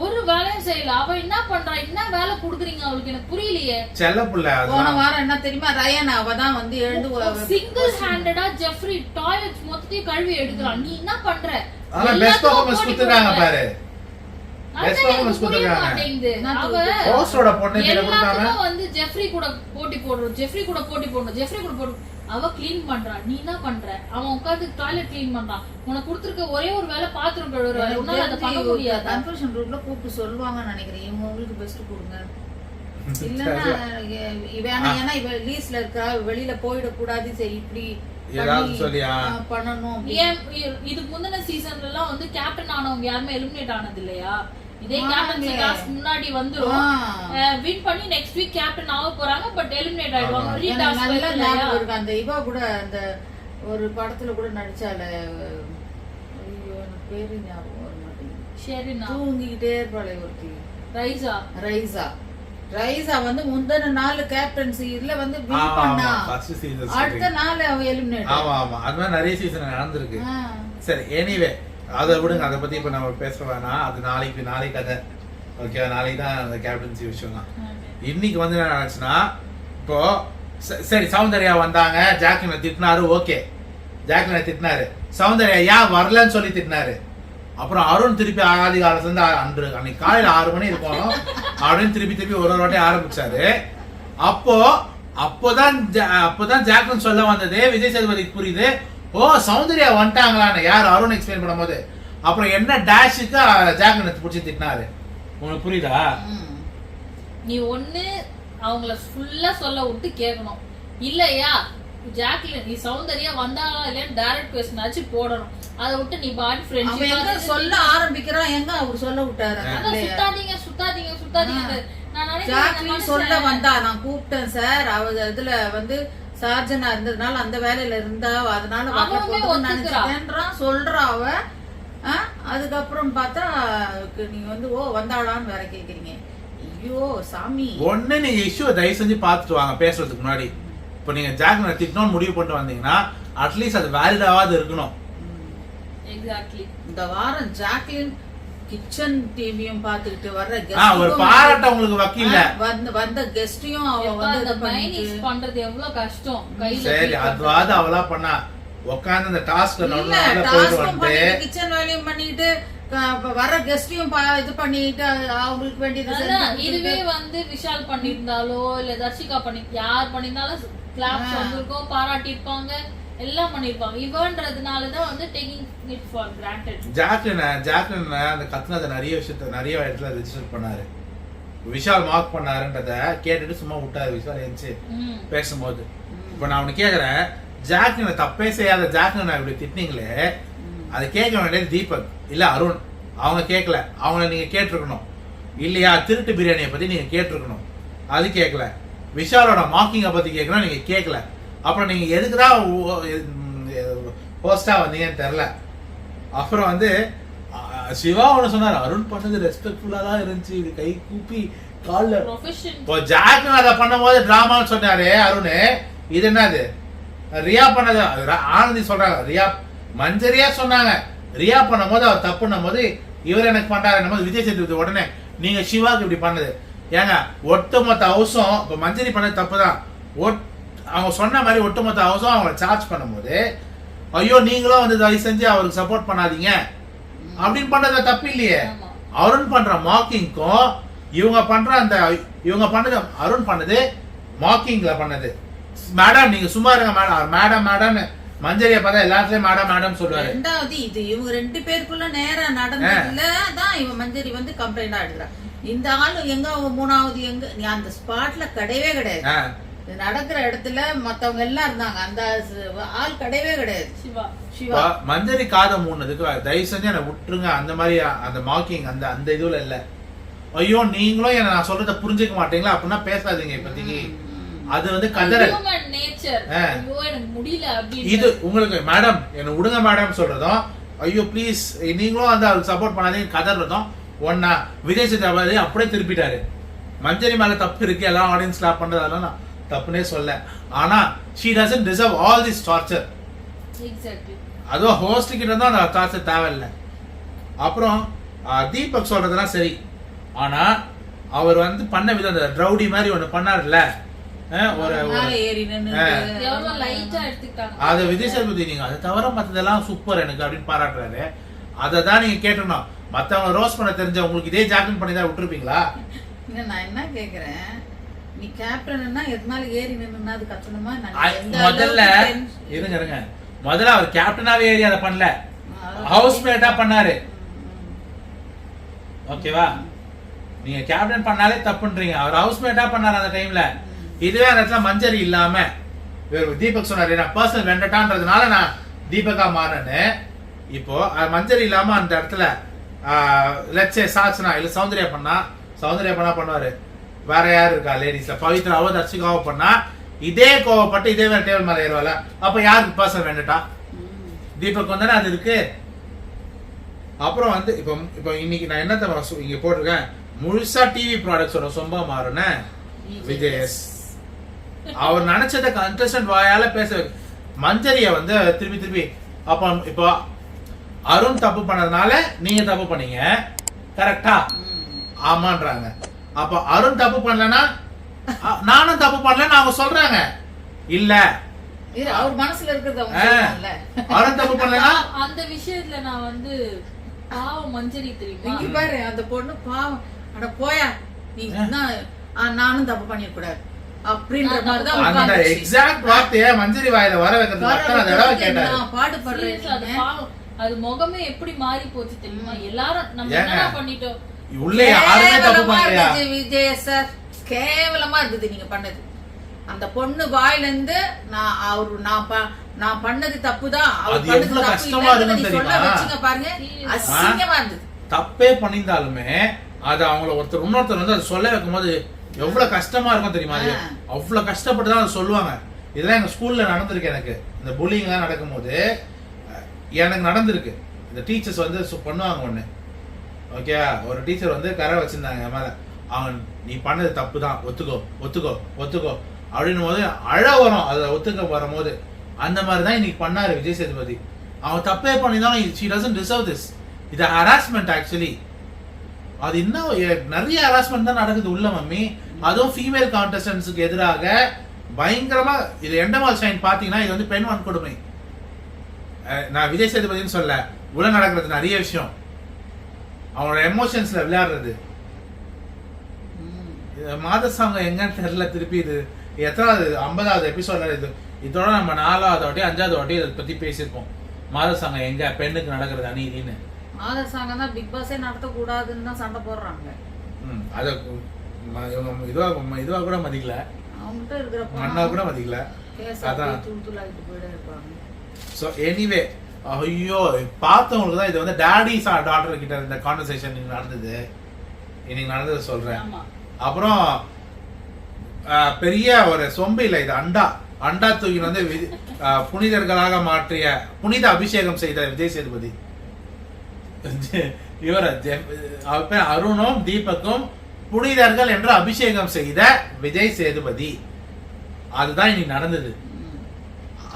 ஒரு வேலையும் செய்யல. அவ என்ன பண்றா, என்ன வேலை குடுக்குறீங்க அவளுக்கு? எனக்கு புரியலையே. செல்ல புள்ள போன வாரம் என்ன தெரியுமா, ரயன் அவ தான் வந்து எழுந்து சிங்கிள் ஹேண்டடா ஜெஃப்ரி டாய்லெட்ஸ் மொத்தத்தையும் கழுவி எடுக்கறான். நீ என்ன பண்ற? அவ பெஸ்ட் பெர்ஃபார்மன்ஸ் கொடுத்துறாங்க பாரு. ஜெஃப்ரி கூட போட்டி போடுறோம். அவ கிளீன் பண்றா, நீ என்ன பண்ற? அவன் உட்கார்ந்து டாய்லெட் கிளீன் பண்றான். உனக்கு கொடுத்திருக்க ஒரே ஒரு வேலை பாத்ரூம் கழுவுற வேலை. உன்னால அத பண்ண முடியாது. கன்ஃபெஷன் ரூம்ல கூப்பிட்டு சொல்லுவாங்கன்னு நினைக்கிறேன், இவங்க உங்களுக்கு பெஸ்ட் கொடுங்க. இல்லன்னா ஏன்னா இவ லீஸ்ல இருக்கா, வெளியில போயிட கூடாது, சரி இப்படி பண்ணணும். இதுக்கு முந்தின சீசன்ல எல்லாம் வந்து கேப்டன் ஆனவங்க யாருமே எலிமினேட் ஆனது இல்லையா? இதே கேப்டன்சி டாஸ்க் முன்னாடி வந்துரும், வின் பண்ணி நெக்ஸ்ட் வீக் கேப்டன் ஆக போறாங்க, பட் எலிமினேட் ஆயிடுவாங்க. ரீடாஸ்க் அந்த இவ கூட அந்த ஒரு படத்துல கூட நடிச்சால, ஐயோ எனக்கு பேரு ஞாபகம் வர மாட்டேங்குது. ஷெரினா தூங்கிட்டே இருப்பாளே ஒருத்தி, ரைசா வந்து முந்தின நாள் கேப்டன்சி இதுல வந்து வின் பண்ணா, அடுத்த நாள் அவ எலிமினேட். ஆமா அது மாதிரி நிறைய சீசன் நடந்திருக்கு. சரி, எனிவே அதை விடுங்க, அதை பத்தி இப்ப நம்ம பேச வேணாம். அது நாளைக்கு கதை. ஓகே, நாளைக்கு தான் அந்த கேப்டன்சி விஷயம் தான். இன்னைக்கு வந்து என்ன ஆச்சுன்னா, இப்போ சரி சௌந்தர்யா வந்தாங்க, ஜாக்லினை திட்டினாரு, ஓகே ஜாக்லினை திட்டினாரு, சௌந்தர்யா ஏன் வரலன்னு சொல்லி திட்டினாரு. அப்புறம் அருண் திருப்பி ஆதி காலத்துல இருந்து அன்னைக்கு காலையில 6 மணி இருக்கும் அப்படின்னு திருப்பி ஒரு வாட்டி ஆரம்பிச்சாரு. அப்போதான் ஜாக்லின் சொல்ல வந்தது விஜய் சேதுபதிக்கு புரியுது, ஓ சௌந்தர்யா வந்துட்டாங்களான்னு. யார் அருண் எக்ஸ்பிளைன் பண்ணும் போது அப்புறம் என்ன டேஷுக்கு ஜாக்லினை பிடிச்சி திட்டினாரு. உங்களுக்கு புரியுதா? நீ ஒண்ணு அவங்கள ஃபுல்லா சொல்ல விட்டு கேட்கணும், இல்லையா ஜாக்லின் நீ சௌந்தர்யா வந்தாங்களா இல்லையான்னு டைரக்ட் கொஸ்டின் ஆச்சு போடணும். அதை விட்டு நீ பாடி ஃப்ரெண்ட்ஸ் சொல்ல ஆரம்பிக்கிறான், எங்க அவர் சொல்ல விட்டாரு. சுத்தாதீங்க ஜாக்லின் சொல்ல வந்தா, நான் கூப்பிட்டேன் சார், அவ இதுல வந்து சார்ஜனா இருந்ததுனால அந்த வேலையில இருந்தா அதனால நினைச்சேன்றான் சொல்றா அவ. அதுக்கப்புறம் பார்த்தா நீங்க வந்து ஓ வந்தாளான்னு வேற கேக்குறீங்க. ஐயோ சாமி, ஒண்ணு நீங்க இஷ்யூ தயவு செஞ்சு பாத்துட்டு வாங்க பேசுறதுக்கு முன்னாடி. இப்ப நீங்க ஜாக்லினை திட்டணும்னு முடிவு பண்ணிட்டு வந்தீங்கன்னா அட்லீஸ்ட் அது வேலிடாவது இருக்கணும். எக்ஸாக்ட்லி. இந்த வாரம் ஜாக்லின் கிச்சன் டிவியும் பாத்துக்கிட்டு வர்ற ஒரு பாராட்ட உங்களுக்கு வக்கீல்ல வந்த கெஸ்டையும் அவ வந்து மைனஸ் பண்றது எவ்வளவு கஷ்டம். சரி அதுவாது அவளா பண்ணா உட்கார்ந்து அந்த டாஸ்க் கிச்சன் வேலையும் பண்ணிட்டு வர கெஸ்டையும் இது பண்ணிட்டு அவங்களுக்கு வேண்டியது. இதுவே வந்து விஷால் பண்ணிருந்தாலோ இல்ல தர்ஷிகா யார் பண்ணிருந்தாலும் கிளாப்ஸ் வந்திருக்கோம், பாராட்டி இருப்பாங்க, எல்லாம் பண்ணிருப்பாங்க. இவன்றதுனாலதான் வந்து taking it for granted. Jacqueline அந்த கத்துனத நிறைய இடத்துல ரெஜிஸ்டர் பண்ணாரு. விஷால் மார்க் பண்ணாருன்றத கேட்டுட்டு சும்மா விட்டாரு விஷால் எந்திச்சு பேசும்போது. இப்ப நான் அவனு கேக்குறேன், ஜாக்லினை தப்பே செய்யாத ஜாக்லினை இப்படி திட்டினீங்களே, அதை கேட்க வேண்டியது தீபக் இல்ல அருண். அவங்க கேட்கல, அவங்கள நீங்க கேட்டிருக்கணும் இல்லையா? திருட்டு பிரியாணியை பத்தி நீங்க கேட்டிருக்கணும், அது கேட்கல. விஷாலோட மார்க்கிங்கை பத்தி கேட்கணும், நீங்க கேட்கல. அப்புறம் நீங்க எதுக்குதான் போஸ்டா வந்தீங்கன்னு தெரியல. அப்புறம் வந்து சிவா ஒண்ணு சொன்னாரு, அருண் பண்ணது ரெஸ்பெக்ட்ஃபுல்லா தான் இருந்துச்சு, இது கை கூப்பி கால்ல. இப்போ ஜாக்லின் அதை பண்ணும் போது டிராமான்னு சொன்னாரு அருண். இது என்னது ரியா பண்ணது? ஆனந்தி சொல்றாங்க ரியா மஞ்சரியா சொன்னாங்க. ரியா பண்ணும் போது அவர் தப்புன்னும் போது இவர் எனக்கு பண்றாரு விஜய் சேதுபதி உடனே நீங்க சிவாக்கு இப்படி பண்ணது ஏங்க? ஒட்டுமொத்த ஹவுஸும் இப்ப மஞ்சரி பண்ணது தப்புதான். அவங்க சொன்ன மாதிரி ஒட்டுமொத்த ஹவுஸும் அவங்களை சார்ஜ் பண்ணும் போது ஐயோ நீங்களும் வந்து தயவு செஞ்சு அவருக்கு சப்போர்ட் பண்ணாதீங்க அப்படின்னு பண்றது தப்பு இல்லையே. அருண் பண்ற மார்க்கிங்க்கும் இவங்க பண்ணது அருண் பண்ணது மார்க்கிங்ல பண்ணது. மேடம் நீங்க சும்மா இருங்க மேடம் மேடம் மஞ்சரியா பார்த்தா எல்லாத்துலயும் மேடம் மேடம் சொல்லுவாரு. ரெண்டாவது இது இவங்க 2 பேருக்குள்ள நேரம் நடந்ததுல தான் இவன் மஞ்சரி வந்து கம்ப்ளைண்ட் ஆடுறான். இந்த ஆளு எங்க அவங்க 3வது எங்க? நீ அந்த ஸ்பாட்ல கிடையவே கிடையாது. நடக்கிற இடத்துல மத்தவங்க எல்லாம் இருந்தாங்க, அந்த ஆள் கிடையவே கிடையாது. சிவா மஞ்சரி காதை மூணுதுக்கு தயவு செஞ்சு என்ன விட்டுருங்க. அந்த மாதிரி அந்த மார்க்கிங் அந்த இதுல இல்ல. ஐயோ நீங்களும் என்ன நான் சொல்றத புரிஞ்சுக்க மாட்டீங்களா அப்படின்னா பேசாதீங்க. இப்போதைக்கு அது வந்து கதறல். இது உங்களுக்கு மேடம் என்ன விடுங்க மேடம் சொல்றதும், ஐயோ ப்ளீஸ் நீங்களும் வந்து அவருக்கு சப்போர்ட் பண்ணாதீங்க கதறதும் ஒன்னா. விஜய் சேதுபதி அப்படியே திருப்பிட்டாரு. மஞ்சரி மேல தப்பு இருக்கு, எல்லாம் ஆடியன்ஸ் ஸ்லாப் பண்றது அதெல்லாம் நான் தப்புனே சொல்ல. ஆனா she doesn't deserve all this torture. Exactly. அதுவும் ஹோஸ்ட் கிட்ட இருந்தா அந்த டார்ச்சர் தேவையில்லை. அப்புறம் தீபக் சொல்றதெல்லாம் சரி, ஆனா அவர் வந்து பண்ண விதம் அந்த ரவுடி மாதிரி ஒண்ணு பண்ணாருல்ல, அது விஜய் சேதுபதி நீங்க அதை தவிர மத்ததெல்லாம் சூப்பர் எனக்கு அப்படின்னு பாராட்டுறாரு. அதை தான் நீங்க கேட்டணும். மத்தவங்க ரோஸ் பண்ண தெரிஞ்ச உங்களுக்கு இதே ஜாக்லின் பண்ணி தான் விட்டுருப்பீங்களா? நான் என்ன கேக்குறேன், நீ கேப்டன்னா எதனால ஏறி நின்னா அது கத்தணுமா? முதல்ல இருங்க முதல்ல அவர் கேப்டனாவே ஏறி அதை பண்ணல, ஹவுஸ்மேட்டா பண்ணாரு. ஓகேவா? நீங்க கேப்டன் பண்ணாலே தப்புன்றீங்க, அவர் ஹவுஸ்மேட்டா பண்ணாரு அந்த டைம்ல. இதுவே அந்த இடத்துல மஞ்சரி இல்லாம தீபக் சொன்னாரு நான் பர்சனல் வெண்டட்டான்றதுனால நான் தீபக்கா மாறேன்னு. இப்போ மஞ்சரி இல்லாம அந்த இடத்துல லட்சே சாட்சனா இல்ல சௌந்தர்யா பண்ணா பண்ணுவாரு. வேற யாரு இருக்கா லேடிஸ்ல? பவித்ராவோ தர்ஷிகாவோ பண்ணா இதே கோவப்பட்டு இதே வேற டேபிள் மேல ஏறுவால. அப்ப யாருக்கு பர்சனல் வெண்டட்டா? தீபக் வந்தானே அது இருக்கு. அப்புறம் வந்து இப்போ இன்னைக்கு நான் என்ன இங்க போட்டிருக்கேன், முழுசா டிவி ப்ராடக்ட்ஸோட சொம்பா மாறுன விஜயஸ். அவர் நினைச்சத கண்டஸ்டன்ட் வாயால பேச மஞ்சரிய வந்து திருப்பி அப்ப இப்போ அருண் தப்பு பண்ணதுனால நீங்க தப்பு பண்ணீங்க கரெக்டா? ஆமான்றாங்க. அப்ப அருண் தப்பு பண்ணலன்னா நானும் தப்பு பண்ணலன்னு அவங்க சொல்றாங்க. இல்ல அவர் மனசுல இருக்கிறது அவங்க சொல்லணும்ல. அவரும் தப்பு பண்ணலனா அந்த விஷயத்துல நான் வந்து பாவம் மஞ்சரி தெரியுமா? இங்க பாரு அந்த பொண்ணு பாவம், அட போயா நீ நானும் தப்பு பண்ணிட கூடாது அப்படின்ற மாதிரி தான் அந்த உட்கார்ந்துச்சு. எக்ஸாக்ட் வார்த்தையை மஞ்சரி வாயில வர வைக்கிறது அத்தனை தடவை கேட்டாரு. நான் பாடுபடுறேன். Seriously, அது பாவம். அது முகமே எப்படி மாறி போச்சு தெரியுமா? எல்லாரும் நம்ம என்ன பண்ணிட்டோம், உள்ளே யாருமே தப்பு கேவலமா பண்ணலையா? இருந்துச்சு விஜய் சார், கேவலமா இருந்தது நீங்க பண்ணது. அந்த பொண்ணு வாயில இருந்து நான் பண்ணது தப்புதான், அவர் அது பண்ணது எவ்வளவு தப்பு கஷ்டமா இல்லன்னு இருக்குன்னு நீ சொல்ல தெரியுமா? வச்சுங்க பாருங்க, அசிங்கமா இருந்தது. தப்பே பண்ணியிருந்தாலுமே அது அவங்கள இன்னொருத்தர் வந்து அதை சொல்ல வைக்கும்போது எவ்வளவு கஷ்டமா இருக்கும் தெரியுமா? அது அவ்வளவு கஷ்டப்பட்டு தான் அதை சொல்லுவாங்க. இதெல்லாம் எங்க ஸ்கூல்ல நடந்திருக்கு. எனக்கு இந்த புல்லிங் எல்லாம் நடக்கும்போது எனக்கு நடந்திருக்கு. இந்த டீச்சர்ஸ் வந்து பண்ணுவாங்க ஒண்ணு, ஓகே, ஒரு டீச்சர் வந்து கரை வச்சிருந்தாங்க என் மேல, அவன் நீ பண்ணது தப்பு தான், ஒத்துக்கோ ஒத்துக்கோ ஒத்துக்கோ அப்படின்னும் போது அழ வரும். அதை ஒத்துக்க வரும்போது அந்த மாதிரி தான் இன்னைக்கு பண்ணாரு விஜய் சேதுபதி. அவன் தப்பே பண்ணிதான், she doesn't deserve this. இது ஹராஸ்மெண்ட் ஆக்சுவலி. அது இன்னும் நிறைய ஹராஸ்மெண்ட் தான் நடக்குது உள்ள மம்மி. அதுவும் ஃபீமேல் கான்டெஸ்டன்ட்ஸுக்கு எதிராக பயங்கரமா. இது எண்டமால் ஷைன் பாத்தீங்கன்னா இது வந்து பெண் வன்கொடுமை. நான் விஜய் சேதுபதினு சொல்ல, உள்ள நடக்கிறது நிறைய விஷயம். அவனோட எமோஷன்ஸ்ல விளையாடுறது. மாதசாங்க எங்கன்னு தெரியல. திருப்பி இது எத்தனாவது 50வது எபிசோட்ல இது. இதோட நம்ம 4வது வாட்டி 5வது வாட்டி இதை பத்தி பேசியிருப்போம். மாதசாங்க எங்க பெண்ணுக்கு நடக்கிறது அநீதின்னு. மாதசாங்க தான் பிக் பாஸே நடத்த கூடாதுன்னு தான் சண்டை போடுறாங்க. அத இதுவா கூட மதிக்கல, அவங்ககிட்ட இருக்கிற மண்ணா கூட மதிக்கல. அதான் போயிட இருப்பாங்க. ஸோ எனிவே, ஐயோ பார்த்தவங்களுக்கு தான் இது வந்து டாடி டாட்டர் கிட்ட இந்த கான்வர்சேஷன் இன்னைக்கு நடந்தது சொல்றேன். அப்புறம் பெரிய ஒரு சொம்பு இல்லை, இது அண்டா தூக்கின்னு வந்து புனிதர்களாக மாற்றிய புனித அபிஷேகம் செய்த விஜய் சேதுபதி. இவர் அவர் பேர் அருணும் தீபக்கும் புனிதர்கள் என்று அபிஷேகம் செய்த விஜய் சேதுபதி. அதுதான் இன்னைக்கு நடந்தது.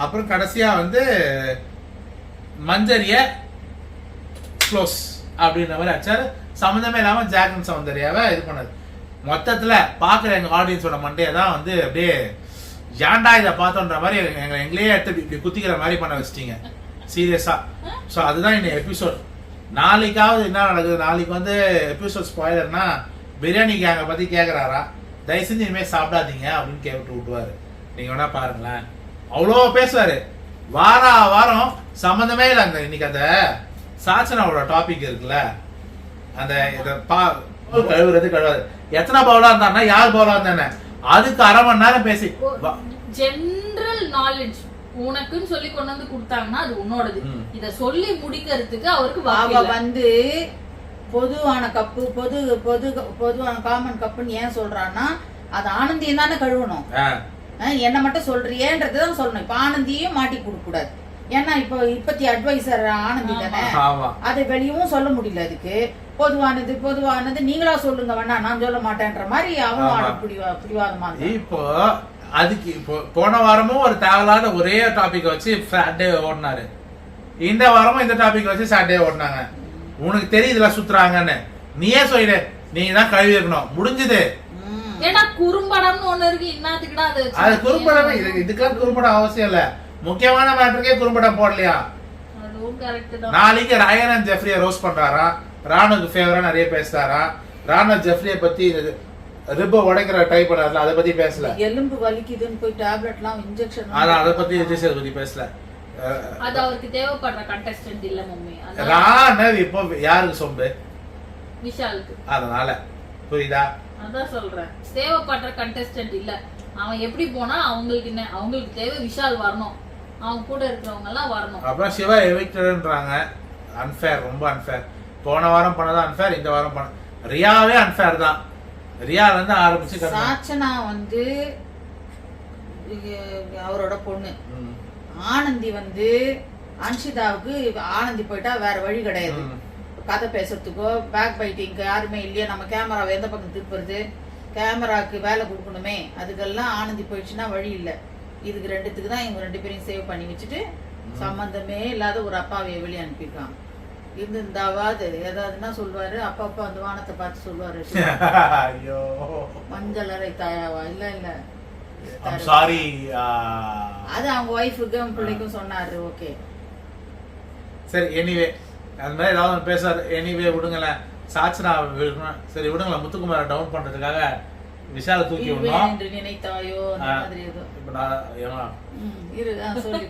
அப்புறம் கடைசியா வந்து மஞ்சரிய க்ளோஸ் அப்படின்ற மாதிரி ஆச்சாரு. சம்மந்தமே இல்லாம ஜாக்லின் சௌந்தர்யாவை இது பண்ணது. மொத்தத்துல பாக்குற எங்க ஆடியன்ஸோட மண்டையை தான் வந்து அப்படியே ஏன்டா இதை பார்த்தோன்ற மாதிரி எங்களையே எடுத்து இப்படி குத்திக்கிற மாதிரி பண்ண வச்சிட்டீங்க சீரியஸா. ஸோ அதுதான் இன்னைக்கு எபிசோட். நாளைக்காவது என்ன நடக்குது? நாளைக்கு வந்து எபிசோட் ஸ்பாயிலர்னா பிரியாணி கேங்க பத்தி கேக்குறாரா, தயவு செஞ்சு இனிமேல் சாப்பிடாதீங்க அப்படின்னு கேட்டு விட்டுவாரு. நீங்க வேணா பாருங்களேன், அவ்வளோ பேசுவாரு. வாரம் சம்பந்தமே இல்லை. அந்த இன்னைக்கு அந்த சாச்சனாவோட டாபிக் இருக்குல்ல, அந்த கழுவுறது எத்தனை பவுலா இருந்தாருன்னா யார் பவுலா இருந்தானே அதுக்கு அரை மணி நேரம் பேசி ஜெனரல் நாலேஜ் உனக்குன்னு சொல்லி கொண்டு வந்து கொடுத்தாங்கன்னா அது உன்னோடது. இத சொல்லி முடிக்கிறதுக்கு அவருக்கு வந்து பொதுவான கப்பு பொதுவான காமன் கப்புன்னு ஏன் சொல்றான்னா அது ஆனந்தியும் தானே கழுவணும். என்ன மட்டும் சொல்றியேன்றதுதான் சொல்லணும். இப்ப ஆனந்தியும் மாட்டி கொடுக்க கூடாது. ஏன்னா இப்பத்தி அட்வைசர் ஆனந்தி தானே, அதை வெளியவும் சொல்ல முடியல. அதுக்கு பொதுவானது நீங்களா சொல்லுங்க, வேணா நான் சொல்ல மாட்டேன்ற மாதிரி அவனும் பிடிவாதமா. இப்போ அதுக்கு இப்போ போன வாரமும் ஒரு தேவையில்லாத ஒரே டாபிக் வச்சு சாட்டர்டே ஓடினாரு. இந்த வாரமும் இந்த டாபிக் வச்சு சாட்டர்டே ஓடினாங்க. உனக்கு தெரியுதுல சுத்துறாங்கன்னு, நீயே சொல்லிடு, நீங்க தான் கழுவி இருக்கணும், முடிஞ்சது. ஏன்னா குறும்படம்னு ஒண்ணு இருக்கு, இன்னத்துக்குடா அது குறும்படம். இதுக்கெல்லாம் குறும்படம் அவசியம் இல்ல. முக்கியமான மேட்டருக்கே குறும்படம் போடலையா? நாளைக்கு ரயன் அண்ட் ஜெஃப்ரியை ரோஸ்ட் பண்றாரா, ராணுக்கு ஃபேவரா நிறைய பேசுறாரா, ராணு ஜெஃப்ரியை பத்தி ரிப்ப உடைக்கிற டைப் பண்ணாருல அதை பத்தி பேசல. எலும்பு வலிக்குதுன்னு போய் டேப்லெட்லாம் இன்ஜெக்ஷன் அதை பத்தி விஜய் சேதுபதி பேசல. அது அவருக்கு தேவைப்படுற கண்டெஸ்டன்ட் இல்ல மம்மி. ராணு இப்போ யாருக்கு சொம்பு? விஷாலுக்கு. அதனால புரியுதா? அதான் சொல்றேன், தேவைப்படுற கண்டெஸ்டன்ட் இல்ல. அவன் எப்படி போனா அவங்களுக்கு தேவை விஷால் வரணும், அவங்க கூட இருக்கிறவங்க எல்லாம் வரணும். அப்புறம் சிவா எவிக்டர்ன்றாங்க. அன்ஃபேர், ரொம்ப அன்ஃபேர். போன வாரம் பண்ணதான் அன்ஃபேர், இந்த வாரம் பண்ண ரியாவே அன்ஃபேர் தான். ரியால இருந்து ஆரம்பிச்சு சாச்சனா வந்து அவரோட பொண்ணு ஆனந்தி வந்து அன்ஷிதாவுக்கு ஆனந்தி போயிட்டா வேற வழி கிடையாது. கதை பேசுறதுக்கோ பேக் பைட்டிங்க்கு யாருமே இல்லையா, நம்ம கேமராவை எந்த பக்கம் திருப்புறது, கேமராக்கு வேலை கொடுக்கணுமே, அதுக்கெல்லாம் ஆனந்தி போயிடுச்சுன்னா வழி இல்லை. இதுக்கு ரெண்டுத்துக்கு தான் இவங்க 2 பேரையும் சேவ் பண்ணி வச்சுட்டு சம்பந்தமே இல்லாத ஒரு அப்பாவைய வெளியே அனுப்பியிருக்கான். இருந்தாவது ஏதாவதுன்னா சொல்லுவாரு, அப்பா அந்த வானத்தை பார்த்து சொல்லுவாரு, மஞ்சள் அரை தாயாவா இல்ல ஐம் சாரி. அது அவங்க ஒய்ஃபுக்கும் பிள்ளைக்கும் சொன்னாரு. ஓகே சரி, எனிவே அந்த மாதிரி ஏதாவது பேசுறாரு. எனிவே விடுங்களேன். சாச்சனா சரி விடுங்களேன். முத்துக்குமாரை டவுன் பண்றதுக்காக விஷால தூக்கி விடணும் என்று நினைத்தாயோ அந்த மாதிரி ஏதோ. இப்ப நான் ஏமா இரு சொல்லு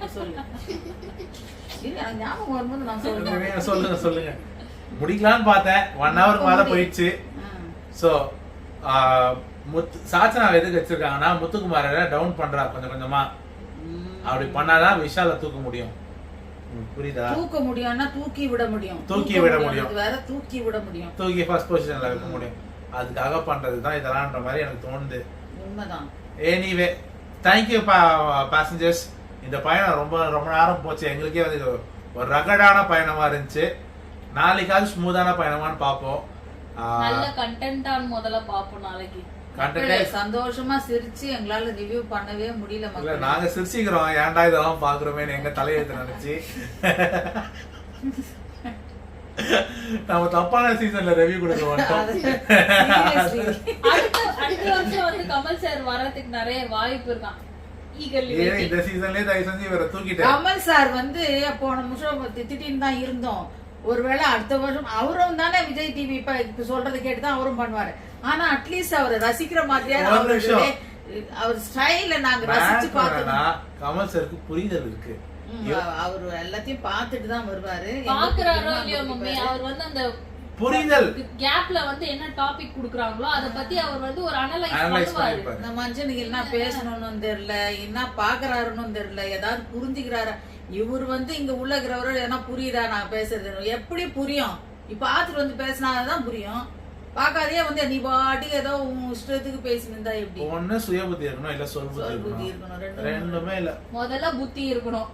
இரு, எனக்கு ஞாபகம் வரும்போது நான் சொல்லுங்க. சொல்லுங்க முடிக்கலாம்னு பார்த்தேன். 1 ஹவருக்கு மேல போயிடுச்சு. சோ சாச்சனா எதுக்கு வச்சிருக்காங்கன்னா முத்துக்குமார டவுன் பண்றா கொஞ்சம் கொஞ்சமா. அப்படி பண்ணாதான் விஷால தூக்க முடியும். புரியுதா? தூக்க முடியும்னா தூக்கி விட முடியும். வேற தூக்கி விட முடியும். தூக்கி ஃபர்ஸ்ட் பொசிஷன்ல வைக்க முடியும். அதுக்காக பண்றதுதான் இதெல்லாம்ன்ற மாதிரி எனக்கு தோணுது. உண்மைதான். Anyway thank you passengers. இந்த பயணம் ரொம்ப ரொம்ப நேரம் போச்சு. எங்களுக்கே வந்து ஒரு ரகடான பயணமா இருந்துச்சு. நாளைக்காவது ஸ்மூத்தான பயணமான்னு பார்ப்போம். நல்ல கண்டென்ட்டான முதல்ல பாப்போம் நாளைக்கு. சந்தோஷமா சிரிச்சு எங்களால ரிவ்யூ பண்ணவே முடியல மக்களே. நாங்க சிரிச்சுக்கிறோம். ஏன்டா இதெல்லாம் பாக்குறோமே எங்க தலையெழுத்து நினைச்சு நம்ம தப்பான சீசன்ல ரிவ்யூ கொடுக்க மாட்டோம். அடுத்த வருஷம் வந்து கமல் சார் வரதுக்கு நிறைய வாய்ப்பு இருக்கான். இந்த சீசன்லயே தயவு செஞ்சு இவரை தூக்கிட்டேன். கமல் சார் வந்து போன நிமிஷம் திட்டின்னு தான் இருந்தோம். ஒருவேளை அடுத்த வருஷம் அவரும் தானே விஜய் டிவி இப்ப சொல்றது கேட்டுதான் அவரும் பண்ணுவாரு. ஆனா அட்லீஸ்ட் அவரை ரசிக்கிற மாதிரியா அவர் ஸ்டைல நாங்க ரசிச்சு பார்த்தோம். கமல் சாருக்கு புரிதல் இருக்கு. அவரு எல்லாத்தையும் பார்த்துட்டு தான் வருவாரு. பாக்குறாரோ இல்லையோ மம்மி, அவர் வந்து அந்த புரிதல் கேப்ல வந்து என்ன டாபிக் குடுக்குறாங்களோ அத பத்தி அவர் வந்து ஒரு அனலைஸ் பண்ணுவாரு. இந்த மனுஷனுக்கு என்ன பேசணும்னு தெரியல, என்ன பாக்குறாருன்னு தெரியல, ஏதாவது புரிஞ்சுக்கிறாரா. இவர் வந்து இங்க உள்ளகிறவரோ என்ன புரியுதா நான் பேசுறது? எப்படி புரியும்? இப்ப பாத்துட்டு வந்து பேசினாதான் புரியும். பாக்காதே வந்து நீ பாட்டுக்கு ஏதோ இஷ்டத்துக்கு பேசினிருந்தா எப்படி? ஒண்ணு சுய புத்தி இருக்கணும், இல்ல சொல் புத்தி இருக்கணும். ரெண்டுமே இல்ல. முதல்ல புத்தி இருக்கணும்,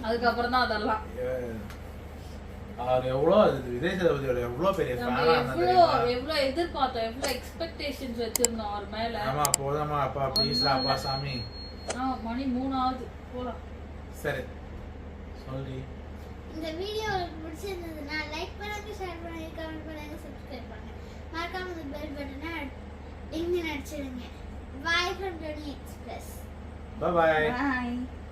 அதுக்கப்புறம் தான் அதெல்லாம். அவர் எவ்வளவு விஜய் சேதுபதியோட எவ்வளவு பெரிய ஃபேனா எவ்வளவு எதிர்பார்த்தோம், எவ்வளவு எக்ஸ்பெக்டேஷன்ஸ் வச்சிருந்தோம் அவர் மேல. ஆமா போதாமா அப்பா ப்ளீஸ் அப்பா சாமி. மணி 3 ஆகுது போலாம். சரி சொல்லி இந்த வீடியோ உங்களுக்கு பிடிச்சிருந்ததுன்னா லைக் பண்ணுங்க, ஷேர் பண்ணுங்க, கமெண்ட் பண்ணுங்க, சப்ஸ்கிரைப் பண்ணுங்க. மறக்காம அந்த பெல் பட்டனை டிங் அடிச்சிடுங்க. Bye from Tony Express. Bye bye. Bye.